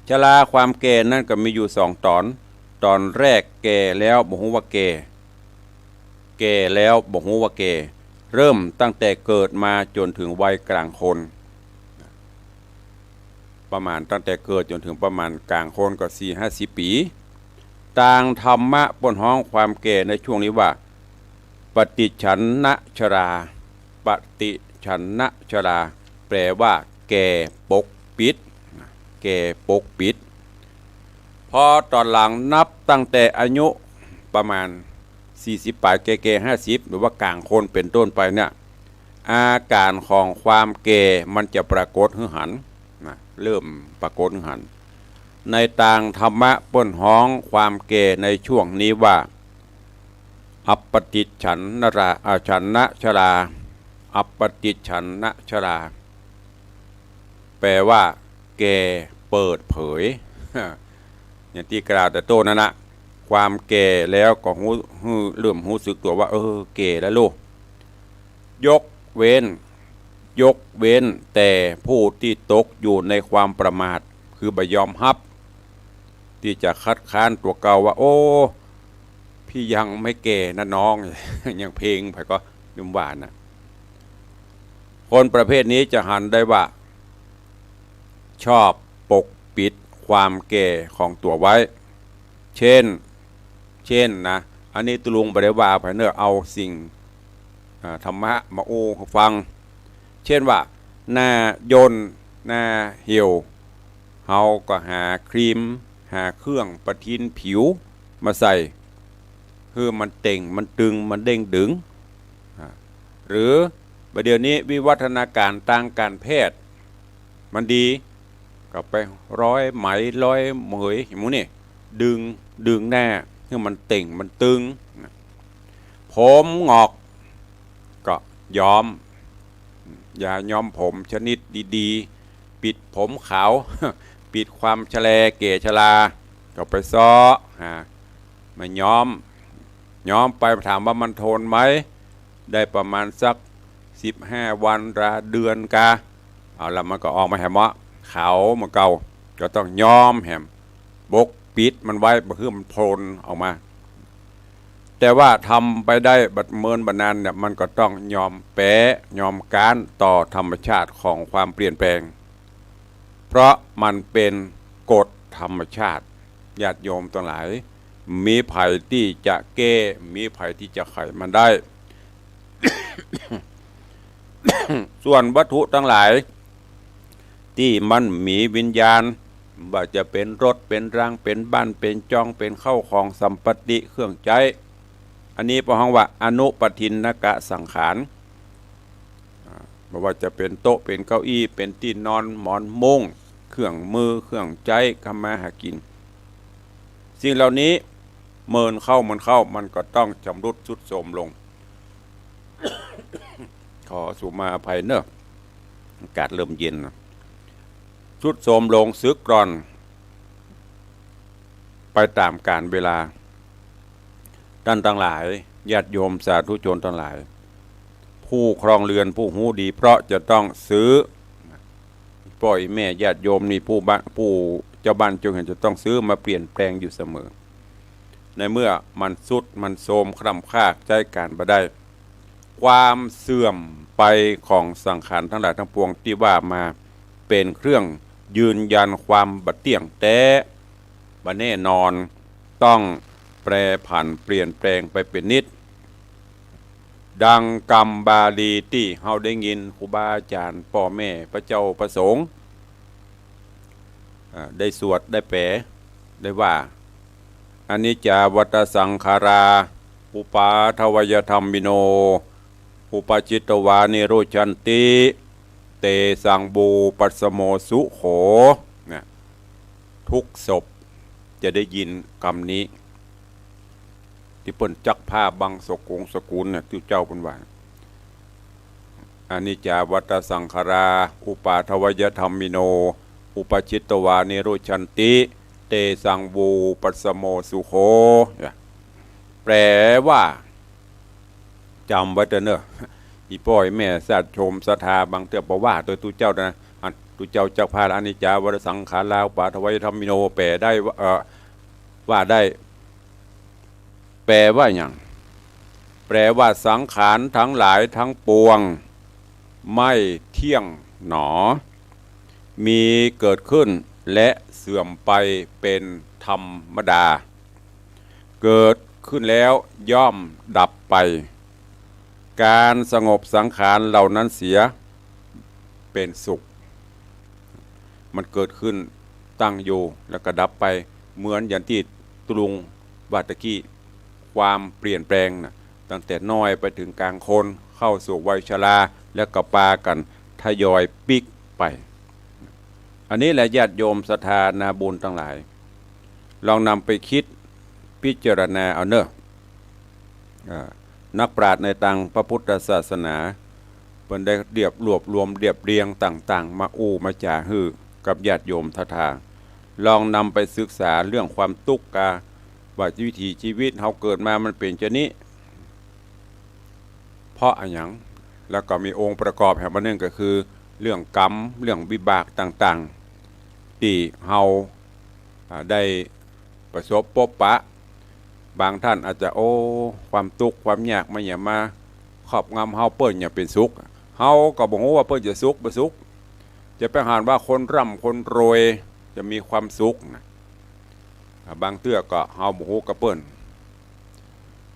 S1: ชราความแก่นั่นก็มีอยู่2 ตอนแรกแก่แล้วบ่ฮู้ว่าแก่แล้วบ่ฮู้ว่าแก่เริ่มตั้งแต่เกิดมาจนถึงวัยกลางคนประมาณตั้งแต่เกิดจนถึงประมาณกลางคนก็4-50 ปีต่างธรรมะบนห้องความแก่ในช่วงนี้ว่าปฏิฉันนะชราปฏิฉันนะชราแปลว่าแก่ปกปิดแก่ปกปิดพอตอนหลังนับตั้งแต่อายุประมาณ40 ปลายแก่50หรือว่ากลางคนเป็นต้นไปเนี่ยอาการของความแก่มันจะปรากฏหึหันนะเริ่มปรากฏหึหันในต่างธรรมะป้นห้องความแก่ในช่วงนี้ว่าอัปปติฉันนราฉันนะชราอัปปติฉันนะชราแปลว่าแก่เปิดเผย อย่างที่กล่าวแต่ต้นนั่นนะความแก่แล้วก็เริ่มรู้สึกตัวว่าแก่แล้วลูกยกเว้นแต่ผู้ที่ตกอยู่ในความประมาทคือบ่ยอมรับที่จะคัดค้านตัวเก่าว่าโอ้พี่ยังไม่แก่นะน้อง ยังเพลงไปก็ยุ่มหวานนะคนประเภทนี้จะหันได้ว่าชอบปกปิดความแก่ของตัวไว้เช่นนะอันนี้ตุลุงบริวาภายเนื้อเอาสิ่งธรรมะมาฟังเช่นว่าหน้ายนหน้าเหี่ยวเฮาก็หาครีมหาเครื่องประทินผิวมาใส่เพื่อมันเต่งมันตึงมันเด้งดึงหรือประเดี๋ยวนี้วิวัฒนาการทางการแพทย์มันดีก็ไปร้อยไหมร้อยเหมยอย่างนี้ดึงแน่เพื่อมันเต่งมันตึงผมงอกก็ย้อมอย่าย้อมผมชนิดดีๆปิดผมขาว ปิดความแฉลเก๋ชราก็ไปซ้อมาย้อมไปถามว่ามันทนไหมได้ประมาณสัก15 วันละเดือนกาเอาละมันก็ออกมาแหมะขาวมาเก่าก็ต้องย้อมแหมบกปิดมันไว้เพื่อมันโพลนออกมาแต่ว่าทำไปได้บัดเมินบัดนานเนี่ยมันก็ต้องยอมแพ้ยอมการต่อธรรมชาติของความเปลี่ยนแปลงเพราะมันเป็นกฎธรรมชาติญาติโยมทั้งหลายมีภัยที่จะแก้มีภัยที่จะไขมันได้ ส่วนวัตถุทั้งหลายที่มันมีวิญญาณว่าจะเป็นรถเป็นร่างเป็นบ้านเป็นจองเป็นเข้าของสัมปติเครื่องใจอันนี้พระห้องว่าอนุปทินนกะสังขารไม่ว่าจะเป็นโต๊ะเป็นเก้าอี้เป็นที่นอนหมอนมุ้งเครื่องมือเครื่องใจทำมาหากินสิ่งเหล่านี้มันเข้ามันก็ต้องชำรุดทรุดโทรมลง ขอสุมาอภัยเนอะอากาศเริ่มเย็นนะทรุดโทรมลงซึกกร่อนไปตามกาลเวลาท่านทั้งหลายญาติโยมสาธุชนทั้งหลายผู้ครองเรือนผู้หูดีเพราะจะต้องซื้อปล่อยแม่ญาติโยมนี่ผู้เจ้าบ้านจงเห็นจะต้องซื้อมาเปลี่ยนแปลงอยู่เสมอในเมื่อมันสุดมันโทรมคร่ำครากใจการบ่ได้ความเสื่อมไปของสังขารทั้งหลายทั้งปวงที่ว่ามาเป็นเครื่องยืนยันความบัดเตี่ยงแต่บ่แน่นอนต้องแปรผันเปลี่ยนแปลงไปเป็นนิดดังกรรมบาลีที่เฮาได้ยินครูบาอาจารย์พ่อแม่พระเจ้าประสงค์ได้สวดได้แปลได้ว่าอนิจจาวัฏสังขาราอุปาทวยธรรมมิโนอุปจิตวานิโรชันติเตสังบูปัสโมสุโขเนี่ยทุกศพจะได้ยินคำนี้ที่เปิ้นจักผ้าบังสกุลเนี่ยที่เจ้าเปิ้นว่าอนิจจาวัฏสังขาราอุปาทวยธรรมมิโนอุปจิตวานิโรชันติเต สังวูปัสสโมสุโขแปลว่าจำไว้เถอะเนอะอีป้อยแม่สัตว์ชมศรัทธาบางเตือบอกว่าตัวตุเจ้านะตุเจ้าจักพาลานิจาวรสังขารลาวปาทวัยธรรมิโนแปลได้ว่าได้แปลว่าอย่างแปลว่าสังขารทั้งหลายทั้งปวงไม่เที่ยงหนอมีเกิดขึ้นและเสื่อมไปเป็นธรรมดาเกิดขึ้นแล้วย่อมดับไปการสงบสังขารเหล่านั้นเสียเป็นสุขมันเกิดขึ้นตั้งอยู่แล้วก็ดับไปเหมือนอย่างที่ตรุงวัตกี้ความเปลี่ยนแปลงนะตั้งแต่น้อยไปถึงกลางคนเข้าสู่วัยชราแล้วก็ปากันทยอยปิกไปอันนี้แหละญาติโยมศรัทธานาบุญทั้งหลายลองนำไปคิดพิจารณาเอาเนอะนักปราชญ์ในทางพระพุทธศาสนาเป็นได้เรียบรวบรวมเรียบเรียงต่างๆมามาจ่าฮือกับญาติโยมศรัทธาลองนำไปศึกษาเรื่องความทุกข์กาว่าวิถีชีวิตเราเกิดมามันเป็นเช่นนี้เพราะอะไรอย่างแล้วก็มีองค์ประกอบแห่งมันนึงก็คือเรื่องกรรมเรื่องวิบากต่างๆที่เราได้ประสบพบปะบางท่านอาจจะความทุกข์ความยากมันอย่ามาครอบงำเฮาเปิ้นอย่าเป็นสุขเฮาก็บอกว่าเปิ้นจะสุขบ่สุขจะไปหานว่าคนร่ำคนรวยจะมีความสุขนะบางเตื้อก็เฮาบ่ฮู้กับเปิ้น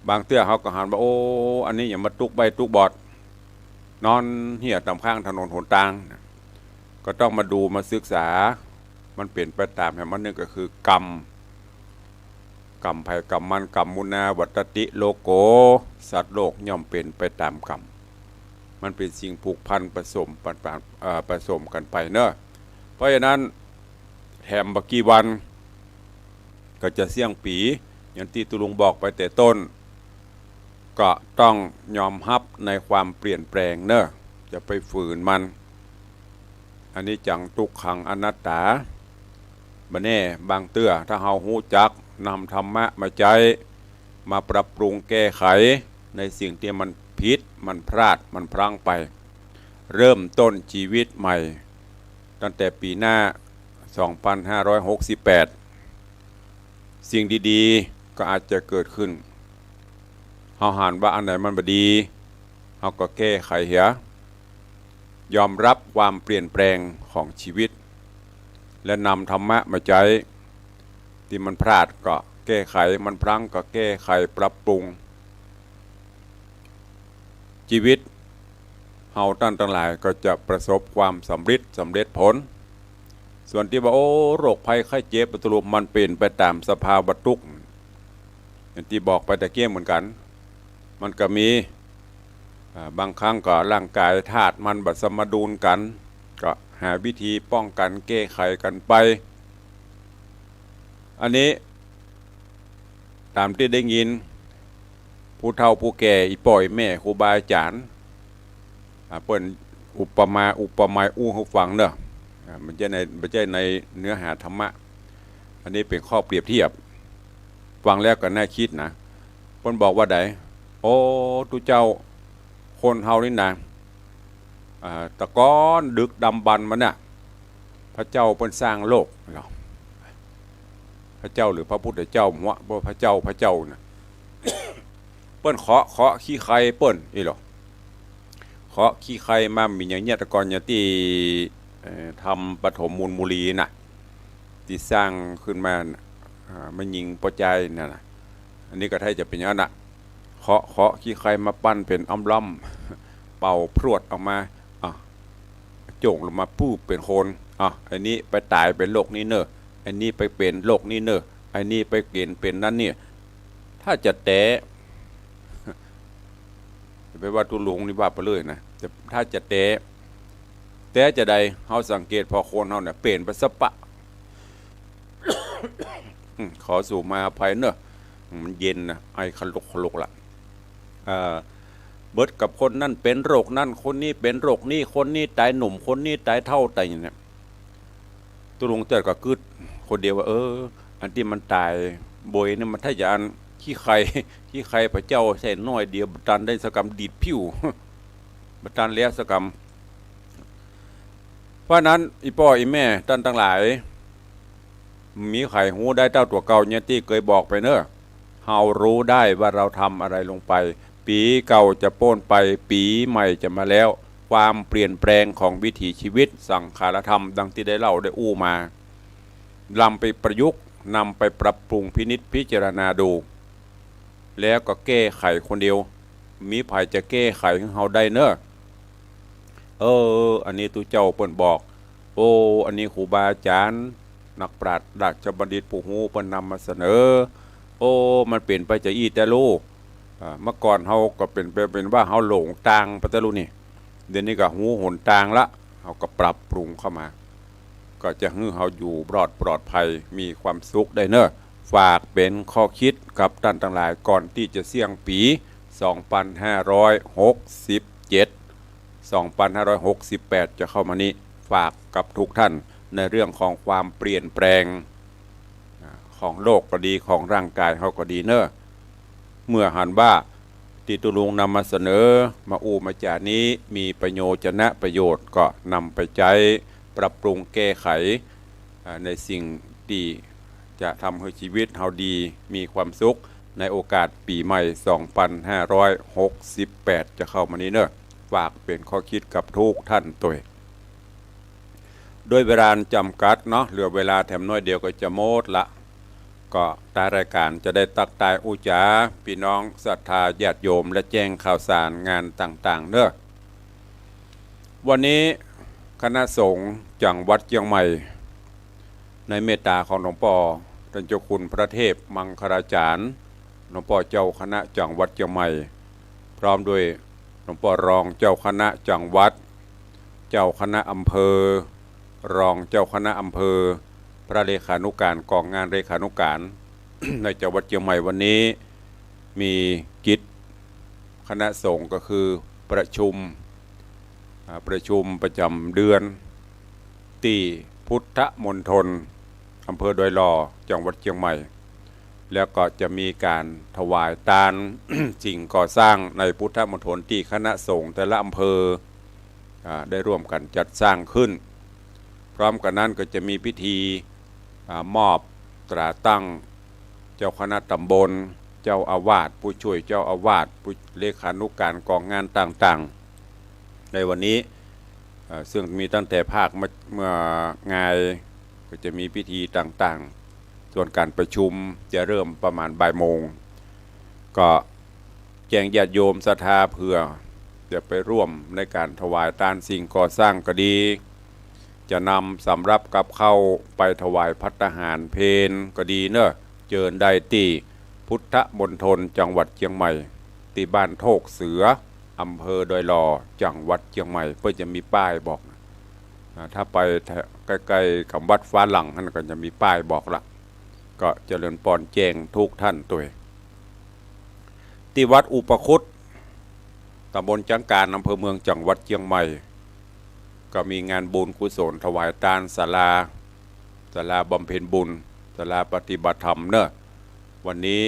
S1: บางเตื้อเฮาก็หานว่าอันนี้อย่ามาตุกใบตุกบอดนอนเหี่ยตามข้างถนนหนทางก็ต้องมาดูมาศึกษามันเปลี่ยนไปตามแห่งมันนึงก็คือกรรมภัยกรรมมันกรรมมุนาวัตติโลโกสัตว์โลกย่อมเป็นไปตามกรรมมันเป็นสิ่งผูกพันผสมกันไปเนอะเพราะฉะนั้นแถมบักกี่วันก็จะเสี่ยงปีอย่างที่ตุลุงบอกไปแต่ต้นก็ต้องยอมรับในความเปลี่ยนแปลงเนอะจะไปฝืนมันอันนี้จังทุกขังอนัตตาบัดนี้บางเตื้อถ้าเฮาฮู้จักนำธรรมะมาใจมาปรับปรุงแก้ไขในสิ่งที่มันผิดมันพลาดมันพลั้งไปเริ่มต้นชีวิตใหม่ตั้งแต่ปีหน้า 2568 สิ่งดีๆก็อาจจะเกิดขึ้นเฮาหันว่าอันไหนมันบ่ดีเฮาก็แก้ไขเหียยอมรับความเปลี่ยนแปลงของชีวิตและนำธรรมะมาใจที่มันพลาดก็แก้ไขมันพลั้งก็แก้ไขปรับปรุงชีวิตเฮาท่านทั้งหลายก็จะประสบความสำเร็จผลส่วนที่ว่าโรคภัยไข้เจ็บปตุลุมันเป็นไปตามสภาวะทุกข์อย่างที่บอกไปตะเกียงเหมือนกันมันก็มีบางครั้งก็ร่างกายธาตุมันบัดสมดุลกันก็หาวิธีป้องกันแก้ไขกันไปอันนี้ตามที่ได้ยินผู้เฒ่าผู้แก่อีป่อยแม่ครูบาอาจารย์เปิ้นอุปมาให้ฟังเนอะมันจะในเนื้อหาธรรมะอันนี้เป็นข้อเปรียบเทียบฟังแล้วก็น่าคิดนะเปิ้นบอกว่าไดตุเจ้าคนเฮานี่นะตะก้อนดึกดำบรรพ์มันน่ะพระเจ้าเปิ้นสร้างโลกเหรอพระเจ้าหรือพระพุทธเจ้าหัวพระเจ้านะเปิ้นเคาะขี้ใครเปิ้นอีหรอเคาะขี้ใครมามีอย่างเนี้ยตะกอนอย่างที่ทำปฐมมูลมุลีน่ะที่สร้างขึ้นมามันยิงปอใจนั่นน่ะอันนี้ก็ไทยจะเป็นอย่างนั้นน่ะเคาะขี้ใครมาปั้นเป็นอ้อมล้อมเป่าพรวดออกมาโจ่งลงมาปุ๊บเป็นคนอันนี้ไปตายเป็นโรคนี้เนอะอันนี้ไปเป็นโรคนี้เนอะอันนี้ไปเกณฑ์เป็นนั่นเนี่ยถ้าจะแต่ไปว่าตุลุงนี่ว่าไปเลยนะถ้าจะแต่จะใดเฮาสังเกตพอคนเฮาเนี่ยเปลี่ยนไปสปะ ขอสู่มาอภัยเนอะมันเย็นนะไอขลุกละเบิดกับคนนั่นเป็นโรคนั่นคนนี้เป็นโรคนี้คนนี้ตายหนุ่มคนนี้ตายเท่าตายอย่างเนี้ยตุลุงเตือนก็กึดคนเดียวว่า อันที่มันตายบอยนี่มันถ้าจะอันขี้ไข่ ขี้ไข่พระเจ้าใส่น้อยเดียวบัตันได้สกรรมดีดผิว บัตันเลี้ยสกรรมเพราะนั้นอีพ่ออีแม่ท่านทั้งหลายมีไข่หูได้เต้าตัวเก่าเนี่ยที่เคยบอกไปเนอะเฮารู้ได้ว่าเราทำอะไรลงไปปีเก่าจะโป้นไปปีใหม่จะมาแล้วความเปลี่ยนแปลงของวิถีชีวิตสังขารธรรมดังที่ได้เล่าได้อู้มานำไปประยุกต์นำไปปรับปรุงพินิจพิจารณาดูแล้วก็แก้ไขคนเดียวมีภัยจะแก้ไขให้เฮาได้เนอะอันนี้ตุเจ้าเปิ้นบอกอันนี้ครูบาอาจารย์นักปราชญ์ราชบัณฑิตผู้ฮู้เปิ้นนำมาเสนอมันเปลี่ยนไปจากอีแต่ลูกเมื่อก่อนเฮาก็เป็นว่าเฮาหลงทางไปแต่ลูกนี่เดี๋ยวนี้ก็หูหนทางละเฮาก็ปรับปรุงเข้ามาก็จะให้เฮาอยู่ปลอดภัยมีความสุขได้เนอะฝากเป็นข้อคิดกับท่านทั้งหลายก่อนที่จะเสี่ยงปี2568จะเข้ามานี้ฝากกับทุกท่านในเรื่องของความเปลี่ยนแปลงของโลกก็ดีของร่างกายเขาก็ดีเนอะเมื่อหันว่าติตุลุงนำมาเสนอมามาจานี้มีประโยชน์นะประโยชน์ก็นำไปใช้ปรับปรุงแก้ไขในสิ่งที่จะทำให้ชีวิตเราดีมีความสุขในโอกาสปีใหม่2568จะเข้ามานี้เนอะฝากเป็นข้อคิดกับทุกท่านตัวด้วยเวลาจำกัดเนาะเหลือเวลาแถมน้อยเดียวก็จะหมดละก็ตารายการจะได้ตักตายอุจาพี่น้องศรัทธาญาติโยมและแจ้งข่าวสารงานต่างๆเนอะวันนี้คณะสงฆ์จังหวัดเชียงใหม่ในเมตตาของหลวงพ่อท่านเจ้าคุณพระเทพมังคลาจารย์หลวงพ่อเจ้าคณะจังหวัดเชียงใหม่พร้อมด้วยหลวงพ่อรองเจ้าคณะจังหวัดเจ้าคณะอำเภอรองเจ้าคณะอำเภอพระเลขานุการกองงานเลขานุการ ในจังหวัดเชียงใหม่วันนี้มีกิจคณะสงฆ์ก็คือประชุมประจำเดือนที่พุทธมณฑลอำเภอดอยหล่อจังหวัดเชียงใหม่แล้วก็จะมีการถวายทาน สิ่งก่อสร้างในพุทธมณฑลที่คณะสงฆ์แต่ละอำเภอได้ร่วมกันจัดสร้างขึ้นพร้อมกันนั้นก็จะมีพิธีมอบตราตั้งเจ้าคณะตำบลเจ้าอาวาสผู้ช่วยเจ้าอาวาสผู้เลขานุการกองงานต่างๆในวันนี้ซึ่งมีตั้งแต่ภาคเมื่องานก็จะมีพิธีต่างๆส่วนการประชุมจะเริ่มประมาณบ่ายโมงก็แจ้งญาติโยมศรัทธาเพื่อจะไปร่วมในการถวายทานสิ่งก่อสร้างก็ดีจะนำสำรับกับเข้าไปถวายภัตตาหารเพลก็ดีเนอะเจิญได้ที่พุทธมณฑลจังหวัดเชียงใหม่ที่บ้านโทกเสืออำเภอดอยหล่อจังหวัดเชียงใหม่เพื่อจะมีป้ายบอกถ้าไปใกล้ๆคำวัดฟ้าหลังนั่นก็จะมีป้ายบอกละก็เจริญปอนแจงทุกท่านตัวที่วัดอุปคุตตำบลจังการอำเภอเมืองจังหวัดเชียงใหม่ก็มีงานบุญกุศลถวายทานศาลาบำเพ็ญบุญศาลาปฏิบัติธรรมเนอะวันนี้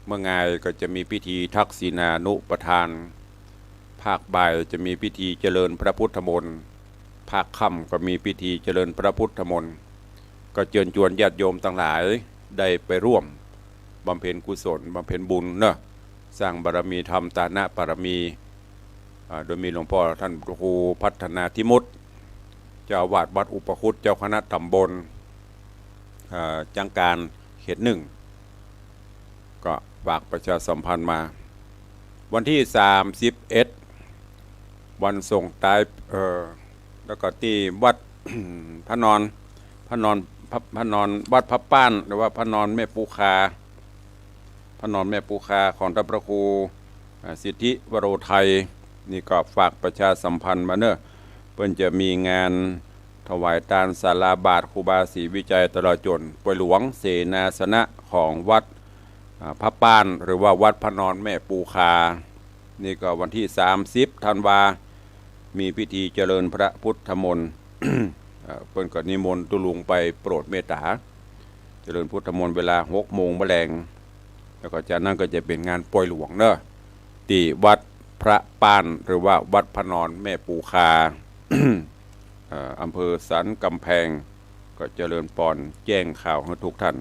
S1: เมื่องานก็จะมีพิธีทักษิณานุปทานภาคบ่ายจะมีพิธีเจริญพระพุทธมนต์ภาคค่ำก็มีพิธีเจริญพระพุทธมนต์ก็เชิญชวนญาติโยมทั้งหลายได้ไปร่วมบำเพ็ญกุศลบำเพ็ญบุญเนอะสร้างบารมีธรรมตานะบารมีโดยมีหลวงพ่อท่านครูพัฒนาธิมุตเจ้าอาวาสวัดอุปคุตเจ้าคณะตำบลจังการเขต 1ก็ฝากประชาสัมพันธ์มาวันที่31วันส่งตายแล้วก็ที่วัด พระนอนวัดพระป้านหรือว่าพระนอนแม่ปูคาของท่านพระครูสิทธิวโรไทยนี่ก็ฝากประชาสัมพันธ์มาเนอะเพิ่นจะมีงานถวายทานศาลาบาทครูบาศรีวิจัยตลอดจนป่วยหลวงเสนาสนะของวัดพระป้านหรือว่าวัดพระนอนแม่ปูคานี่ก็วันที่30ธันวามีพิธีเจริญพระพุทธมนต์ เพิ่นก็นิมนต์ตุลุงไปโปรดเมตตา เจริญพุทธมนต์เวลา6 โมงแมลงแล้วก็จากนั้นก็จะเป็นงานปล่อยหลวงเนอะที่วัดพระปานหรือว่าวัดพระนอนแม่ปูคา อำเภอสันกำแพงก็เจริญปอนแจ้งข่าวให้ทุกท่าน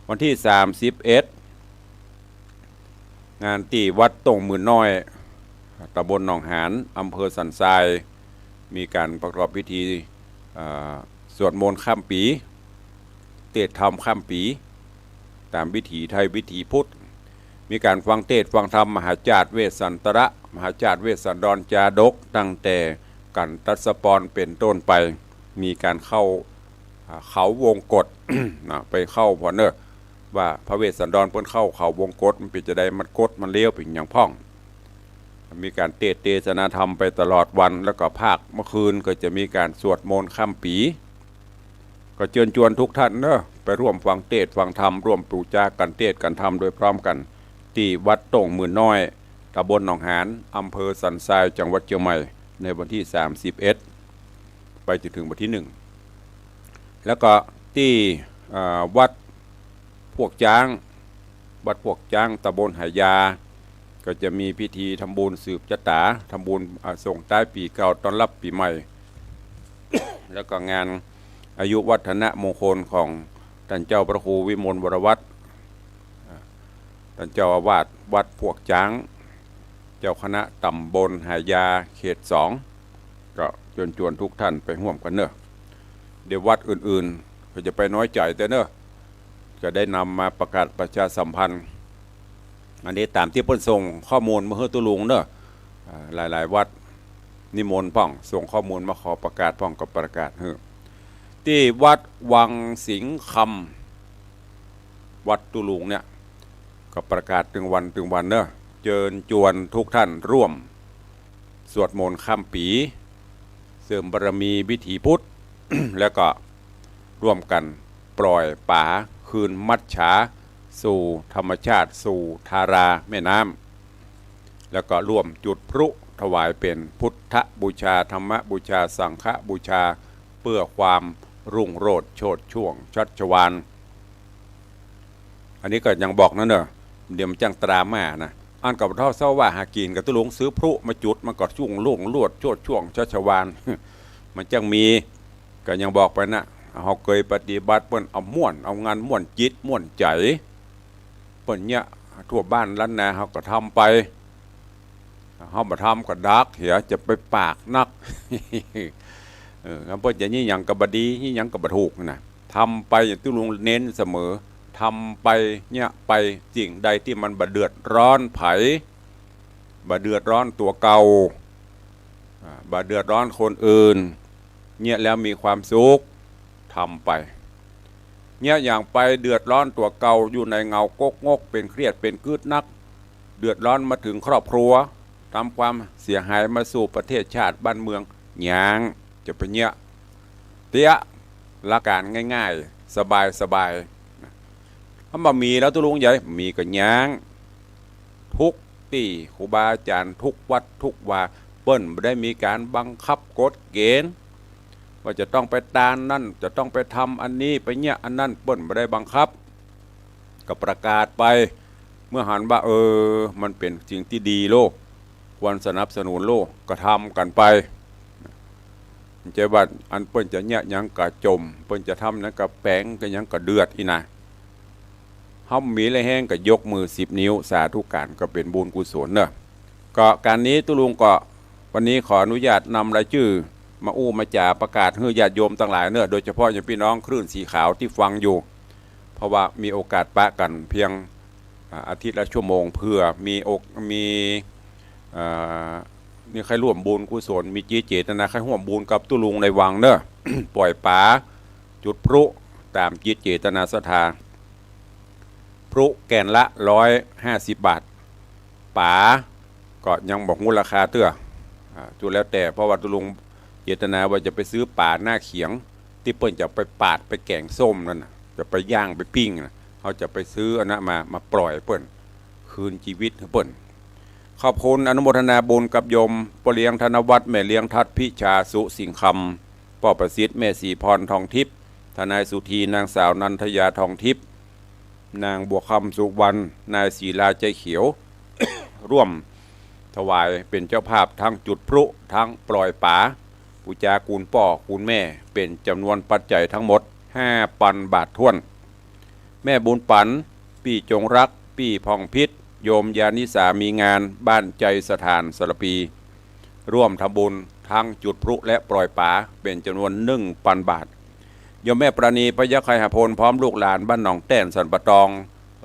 S1: วันที่31งานที่วัดตงมือน้อยตำบลหนองหานอำเภอสันทรายมีการประกอบพิธีสวดมนต์ข้ามปีเทศธรรมข้ามปีตามวิถีไทยวิถีพุทธมีการฟังเทศฟังธรรมมหาจารย์เวสสันตระมหาจารย์เวสสันดรจาดกตั้งแต่กันตัสปรเป็นต้นไปมีการเข้าเขาวงกฏ นะไปเข้าพอเนอว่าพระเวสสันดรเพิ่นเข้าเขาวงกฏมันเป็นจะได้มันกฏมันเลี้ยวเป็นอย่างพ่องมีการเทศนาธรรมไปตลอดวันแล้วก็ภาคเมื่อคืนก็จะมีการสวดมนต์ข้ามปีก็เชิญชวนทุกท่านเนอะไปร่วมฟังเทศฟังธรรมร่วมปลูกจ้ากันเทศกันธรรมโดยพร้อมกันที่วัดโต่งมือน้อยตำบลหนองหานอำเภอสันทรายจังหวัดเชียงใหม่ในวันที่31ไปจนถึงวันที่1แล้วก็ที่วัดพวกจ้างวัดพวกจ้างตำบลไหยาก็จะมีพิธีทำบุญสืบชะตาทำบุญส่งท้ายปีเก่าต้อนรับปีใหม่ แล้วก็งานอายุวัฒนมงคลของท่านเจ้าพระครูวิมลวรวัฒน์ท่านเจ้าอาวาสวัดพวกจ้างเจ้าคณะตำบลไหยาเขต2ก็เชิญชวนทุกท่านไปร่วมกันเนอะเดี๋ยววัดอื่นๆก็จะไปน้อยใจแต่เนอะจะได้นำมาประกาศประชาสัมพันธ์อันนี้ตามที่เพิ่นส่งข้อมูลมาให้ตุลุงเนอะหลายๆวัดนิมนต์พ่องส่งข้อมูลมาขอประกาศพ่องก็ประกาศเฮ้ที่วัดวังสิงห์คำวัดตุลุงเนี่ยก็ประกาศถึงวันเนอะเชิญชวนทุกท่านร่วมสวดมนต์ข้ามปีเสริมบารมีวิถีพุทธ แล้วก็ร่วมกันปล่อยป่าคืนมัจฉาสู่ธรรมชาติสู่ธาราแม่น้ำแล้วก็ร่วมจุดพลุถวายเป็นพุทธบูชาธรรมบูชาสังฆบูชาเพื่อความรุ่งโรจน์โชติช่วงชัชวาลอันนี้ก็ยังบอกนั่นเนอะเดี๋ยวมันจังตรามานะอันกับเท่าเศร้าว่าหากินกับตุลุงซื้อพลุมาจุดมันก็ช่วงรุ่งโรจน์โชติช่วงชัชวาล มันจังมีก็ยังบอกไปนะเขาเคยปฏิบัติเปิ้นเอาม่วนเอางานม่วนจิตม่วนใจเปิ้นเนี่ยทั่วบ้านล้านนาเขาก็ทำไปเขามาทำก็ดักเหียจะไปปากนัก เเปิ้นอย่างนี้อย่างกับบดีนี่อย่างกับบถูกนะทำไปอย่างที่ลุงเน้นเสมอทำไปเนี่ยไปสิ่งใดที่มันบะเดือดร้อนไผบะเดือดร้อนตัวเก่าบะเดือดร้อนคนอื่นเนี่ยแล้วมีความสุขทำไปเนี่ยอย่างไปเดือดร้อนตัวเก่าอยู่ในเงากกงกเป็นเครียดเป็นคืดนักเดือดร้อนมาถึงครอบครัวทำความเสียหายมาสู่ประเทศชาติบ้านเมืองหยางจะเป็นเนี่ยเตี้ยละการง่ายๆสบายถ้ามามีแล้วตุลุงใหญ่มีก็หยางทุกที่ครูบาอาจารย์ทุกวัดทุกวาเปิ้นไม่ได้มีการบังคับกฎเกณฑ์ว่าจะต้องไปตามนั่นจะต้องไปทำอันนี้ไปเนี่ยอันนั้นเปิ้นไม่ได้บังคับก็ประกาศไปเมื่อหันว่ามันเป็นสิ่งที่ดีโลกควรสนับสนุนโลกก็ทำกันไปเจ้าบัดอันเปิ้นจะเนี่ยยังกะจมเปิ้นจะทำนั้นกะแปงก็ยังกะเดือดอีนะห้อมมีและแห้งก็ยกมือ10 นิ้วสาธุการก็เป็นบุญกุศลเนอะก็การนี้ตุลุงก็วันนี้ขออนุญาตนำรายชื่อมามาจ่าประกาศให้ญาติโยมทั้งหลายเนอะโดยเฉพาะอย่างพี่น้องคลื่นสีขาวที่ฟังอยู่เพราะว่ามีโอกาสปะกันเพียงอาทิตย์ละชั่วโมงเพื่อมีใครร่วมบุญกุศลมีเจตนาใครร่วมบุญกับตุลุงในวังเนอะ ปล่อยป่าจุดพลุตามเจตนาศรัทธาพลุแกนละ150 บาทป่าก็ยังบอกมูลราคาเตื้อจุดแล้วแต่เพราะว่าตุลุงเจตนาว่าจะไปซื้อป่าหน้าเขียงที่เปิ้นจะไปปาดไปแกงส้มนั่นจะไปย่างไปปิ้งเขาจะไปซื้ออันนั้นมาปล่อยเปิ้นคืนชีวิตเปิ้นขอบคุณอนุโมทนาบุญกับโยมปเลี้ยงธนวัฒน์แม่เลี้ยงทัดพิชาสุสิงคำป่อประสิทธิ์แม่สีพรทองทิพย์ ทนายสุธีนางสาวนันทยาทองทิพย์นางบัวคำสุวรรณนายศิลาใจเขียว ร่วมถวายเป็นเจ้าภาพทั้งจุดพลุทั้งปล่อยป๋าปูจาคูณป่อคูณแม่เป็นจำนวนปัจจัยทั้งหมด5,000 บาทท้วนแม่บุญปันปี่จงรักปี่พองพิษโยมยานิสามีงานบ้านใจสถานสระปีร่วมทำบุญทั้งจุดพลุและปล่อยป๋าเป็นจำนวน1,000 บาทโยมแม่ประณีพยัคฆ์ไคหพลพร้อมลูกหลานบ้านหนองแต้นสันปะตอง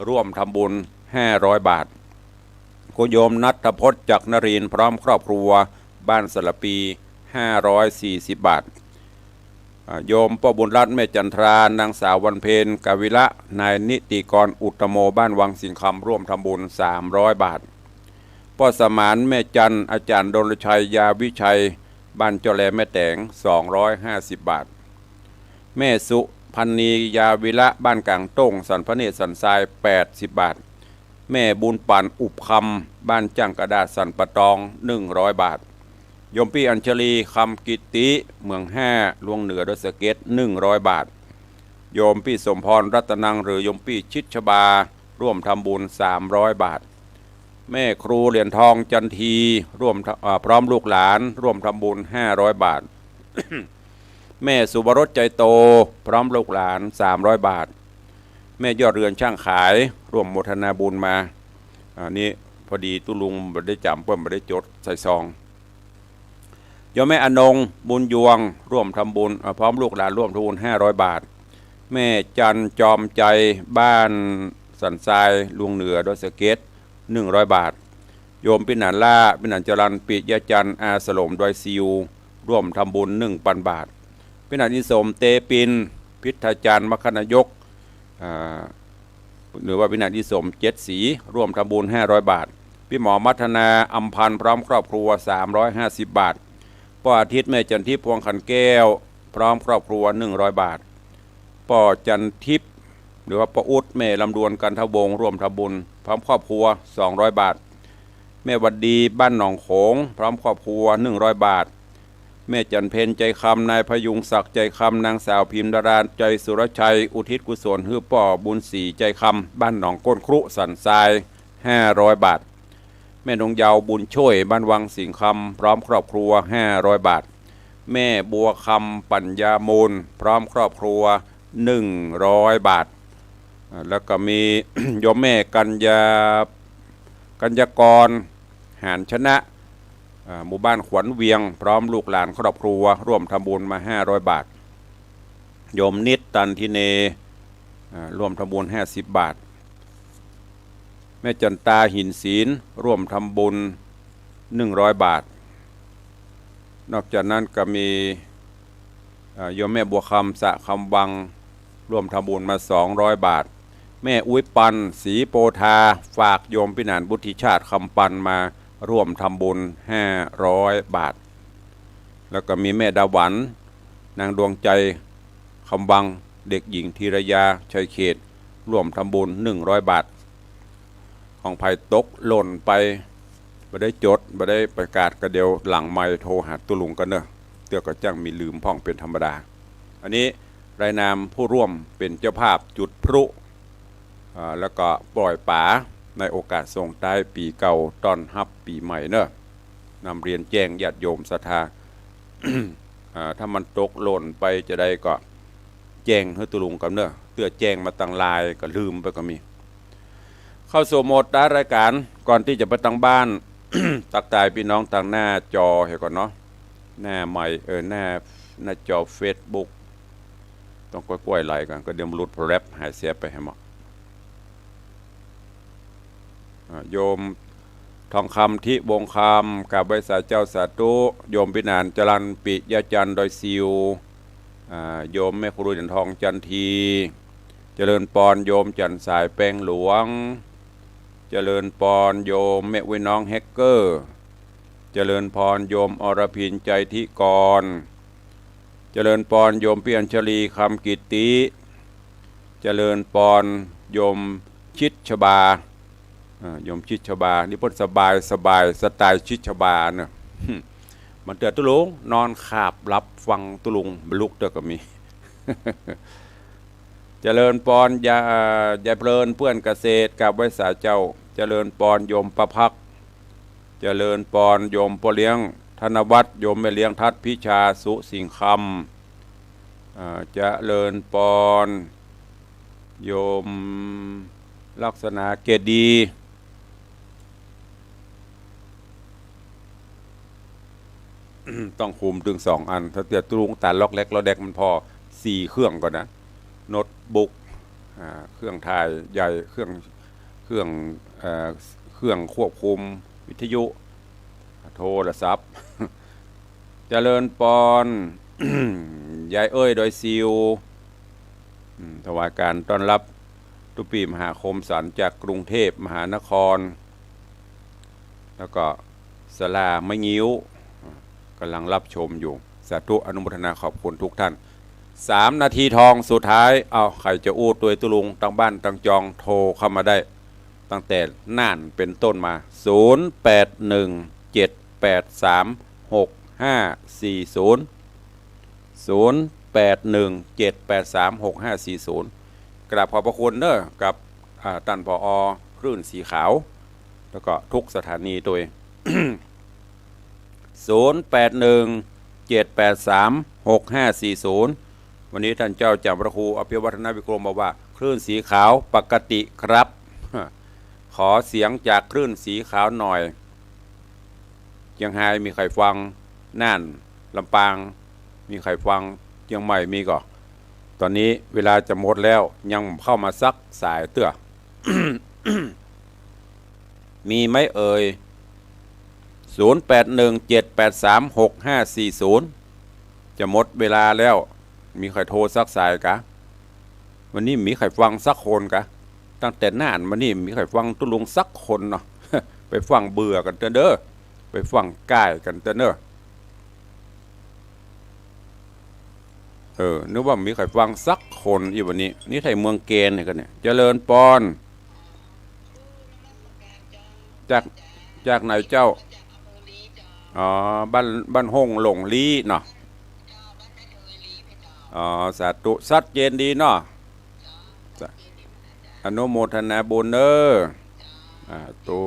S1: ร่วมทำบุญ500 บาทคุณโยมนัทพจน์จักรนรินทร์พร้อมครอบครัวบ้านสระปี540 บาทโยมป้าบุญรัตน์แม่จันทรานางสาววันเพ็ญกวิละนายนิติกรอุตโมบ้านวังสิงคำร่วมทำบุญ300 บาทป้าสมานแม่จันอาจารย์ดลชัยยาวิชัยบ้านเจ้าแหลแม่แตง250 บาทแม่สุพันนียาวิละบ้านกลางต้งสันพระเนตรสันทราย80 บาทแม่บุญปันอุบคำบ้านจังกระดาษสันปะตอง100 บาทโยมพี่อัญชลีคำกิติเมือง5ลวงเหนือด้วยสเก็ต100 บาทโยมพี่สมพรรัตนังหรือโยมพี่ชิดชบาร่วมทำบุญ300 บาทแม่ครูเหรียญทองจันทีร่วมพร้อมลูกหลานร่วมทำบุญ500 บาท แม่สุบรสใจโตพร้อมลูกหลาน300 บาทแม่ยอดเรือนช่างขายร่วมโมทนาบุญมานี่พอดีตุลุงไม่ได้จำเพิ่มไม่ได้จดใส่ซองโยมแม่อนงบุญยวงร่วมทำบุญพร้อมลูกหลานร่วมทำบุญ500 บาทแม่จันจอมใจบ้านสันทรายลวงเหนือด้วยสเก็ต100 บาทโยมปินันล่าปินันจรันปิยจันอาสลมดอยซิวร่วมทำบุญ1,000 บาทปินันอิสมเตปินพิทาจารย์มคณยกหรือว่าปินันอิสม7 สีร่วมทำบุญ500 บาทพี่หมอมัทนาอัมพันธ์พร้อมครอบครัว350 บาทป้ออาทิตย์แม่จันทิพย์พวงขันแก้วพร้อมครอบครัว100 บาทป้อจันทิพย์หรือว่าป้ออุดแม่ลำดวนกันทวงร่วมทำบุญพร้อมครอบครัว200 บาทแม่วัดดีบ้านหนองโขงพร้อมครอบครัว100 บาทแม่จันเพนใจคำนายพยุงศักดิ์ใจคำนางสาวพิมดาราใจสุรชัยอุทิศกุศลฮือป้อบุญศรีใจคำบ้านหนองก้นครุสันทราย500 บาทแม่นงเยาวบุญช่วยบ้านวังสิงคำพร้อมครอบครัว500 บาทแม่บัวคำปัญญามูลพร้อมครอบครัว100 บาทแล้วก็มี โยมแม่กัญญากรหานชนะหมู่บ้านขวัญเวียงพร้อมลูกหลานครอบครัวร่วมทำบุญมา500 บาทโยมนิดตันทิเนร่วมทำบุญ50 บาทแม่จันตาหินศีลร่วมทำบุญ100 บาทนอกจากนั้นก็มีโยมแม่บัวคำสะคำวังร่วมทำบุญมา200 บาทแม่อุ้ยปันศรีโปธาฝากโยมพินานบุธิชาติคำปันมาร่วมทำบุญ500 บาทแล้วก็มีแม่ดาหวันนางดวงใจคำวังเด็กหญิงธีรยาชัยเขตร่วมทำบุญ100 บาทของภัยตกหล่นไปไม่ได้จดไม่ได้ประกาศกระเดียวหลังไม่โทรหาตุลุงกันเนอะเตือก็จ้างมีลืมพ่องเป็นธรรมดาอันนี้รายนามผู้ร่วมเป็นเจ้าภาพจุดพลุแล้วก็ปล่อยป๋าในโอกาสส่งท้ายปีเก่าต้อนรับปีใหม่เนอะนำเรียนแจ้งญาติโยมศรัทธา ถ้ามันตกหล่นไปจะได้ก็แจ้งให้ตุลุงกันเนอะเตือแจ้งมาตั้งลายก็ลืมไปก็มีเข้าสู่โหมดรายการก่อนที่จะไปตั้งบ้าน ตักทายพี่น้องทางหน้าจอเห็นก่อนเนาะหน้าใหม่หน้าจอ Facebook ต้องกล้วยๆไหลกันก็เดี๋ยวรุดแรปหายเสียไปให้หมดโยมทองคำที่วงคำกับบริษัทเจ้าสาธุโยมพินานจรันปิยจันทร์ดอยซิวโยมแม่ครูเหรียญทองจันทีเจริญปอนโยมจันสายแป้งหลวงเจริญปอนโยมแม่วิน้องแฮกเกอร์เจริญพรโยมอรพินใจทิกรเจริญปอนโยมเปียนชลีคำกิติเจริญปอนโยมชิดชบาโยมชิดชบานี่พดสบายสไตล์ชิดชบาเนอะ มันเตือนตุลุงนอนขาบรับฟังตุลุงบลุกเตอก็มี เจริญปอนยาเพลินเพื่อนเกษตรกับไว้สาเจ้าเจริญปอนโยมประพักเจริญปอนโยมพ่อเลี้ยงธนวัฒน์โยมแม่เลี้ยงทัดพิชาสุสิงคำเจริญปอนโยมลักษณะเกดีต้องคุมถึง2 อันถ้าเตียตรุงตาล็อกเล็กล็อกแดกมันพอ4 เครื่องก่อนนะโน้ตบุ๊กเครื่องถ่ายใหญ่เครื่องควบคุมวิทยุโทรศัพท์เจริญปอนยายเอ้ยโดยซิวถวายการต้อนรับตุปีมหาคมสันจากกรุงเทพมหานครแล้วก็สลาไม่งิ้วกำลังรับชมอยู่สาธุอนุโมทนาขอบคุณทุกท่าน3 นาทีทองสุดท้ายเอาใครจะอู้ตัวตุลุงตั้งบ้านตั้งจองโทรเข้ามาได้ตั้งแต่น่านเป็นต้นมา0817836540 กราบขอบพระคุณเนอะกับท่านผอ.คลื่นสีขาวแล้วก็ทุกสถานีตัว0817836540วันนี้ท่านเจ้าจำพระครูอภิวัฒนวิกรมบอกว่าคลื่นสีขาวปกติครับขอเสียงจากคลื่นสีขาวหน่อยเชียงรายมีใครฟังน่านลำปางมีใครฟังเชียงใหม่มีก่อตอนนี้เวลาจะหมดแล้วยังเข้ามาซักสายเตื้อ มีไหมเอ่ย0817836540จะหมดเวลาแล้วมีใครโทรซักสายกะวันนี้มีใครฟังสักคนกะตั้งแต่น่านมานี่มีใครฟังตุลุงสักคนเนาะ ไปฟังเบื่อกันเด้อไปฟังก้ายกันเด้อนึกว่ามีใครฟังสักคนอีวันนี้นี่ไทยเมืองเกณฑ์เนี่ยกันเนี่ยเจริญปอนจากไหนเจ้าบ้านห้องหลงลีเนาะสาธุสัดเจนดีเนาะอนุโมทนาบุญเนอตู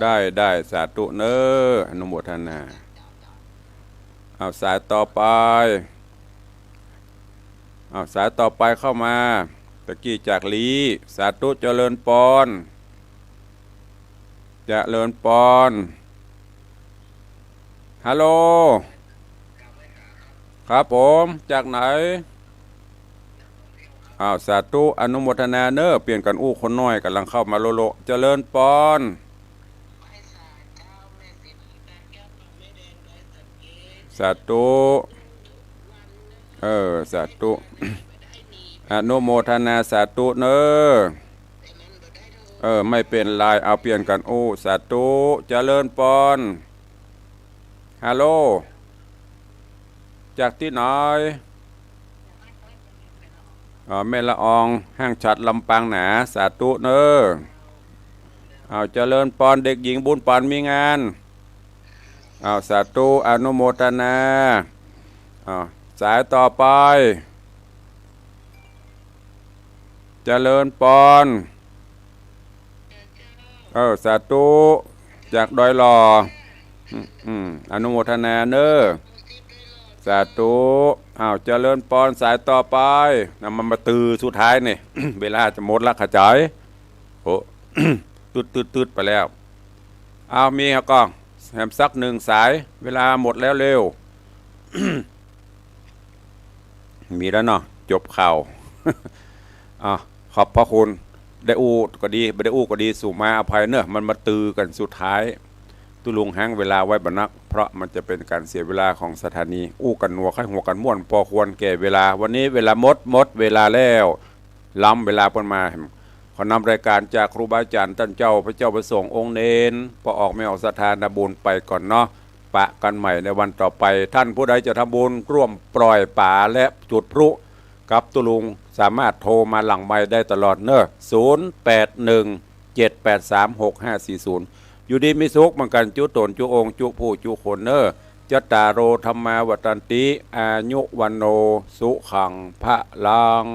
S1: ได้สาธุเนออนุโมทนาเอาสายต่อไปเข้ามาตะกี้จากลีสาธุเจริญปอนฮัลโหลครับผมจากไหนสาธุอนุโมทนาเนอเปลี่ยนกันอู้คนน้อยกำลังเข้ามาโลเจริญปอนสาธุสาธุอนุโมทนาสาธุเนอไม่เป็นไรเอาเปลี่ยนกันอู้สาธุเจริญปอนฮัลโหลจากที่ไหนแม่ละอองห้างฉัดลำปางหนาสาธุเนอเจริญปอนเด็กหญิงบุญปานมีงานสาธุอนุโมทนาสายต่อไปเจริญปอนสาธุจากดอยหล่ออนุโมทนาเนอสาธุเจริญปอนสายต่อไปนำมันมาตือสุดท้ายนี่ เวลาจะหมดละขจายโอ้ ตืดไปแล้วมีครับก็แฮมสัก1 สายเวลาหมดแล้วเร็ว มีแล้วเนาะจบข่าว ขอบพระคุณได้อู้ก็ดีไม่ได้อู้ก็ดีสู่มาอภัยเนอะมันมาตือกันสุดท้ายตุลุงแห้งเวลาไว้บรรนักเพราะมันจะเป็นการเสียเวลาของสถานีอู้กันนัวให้หัวกันม่วนพอควรแก่เวลาวันนี้เวลาหมดเวลาแล้วล้ำเวลาเพิ่นมาขอนำรายการจากครูบาอาจารย์ท่านเจ้าพระเจ้าประสงค์องค์เนนพอออกไม่ออกสถานบุญไปก่อนเนาะปะกันใหม่ในวันต่อไปท่านผู้ใดจะทำบุญร่วมปล่อยป่าและจุดพลุกับตุลุงสามารถโทรมาหลังไมค์ได้ตลอดเนอะ0817836540อยู่ดีมีสุขเหมือนกันจุตนจุองจุผู้จุคนเนอเจ จตารโอธรรมาวัฏันติอายุวันโนสุขังพระลัง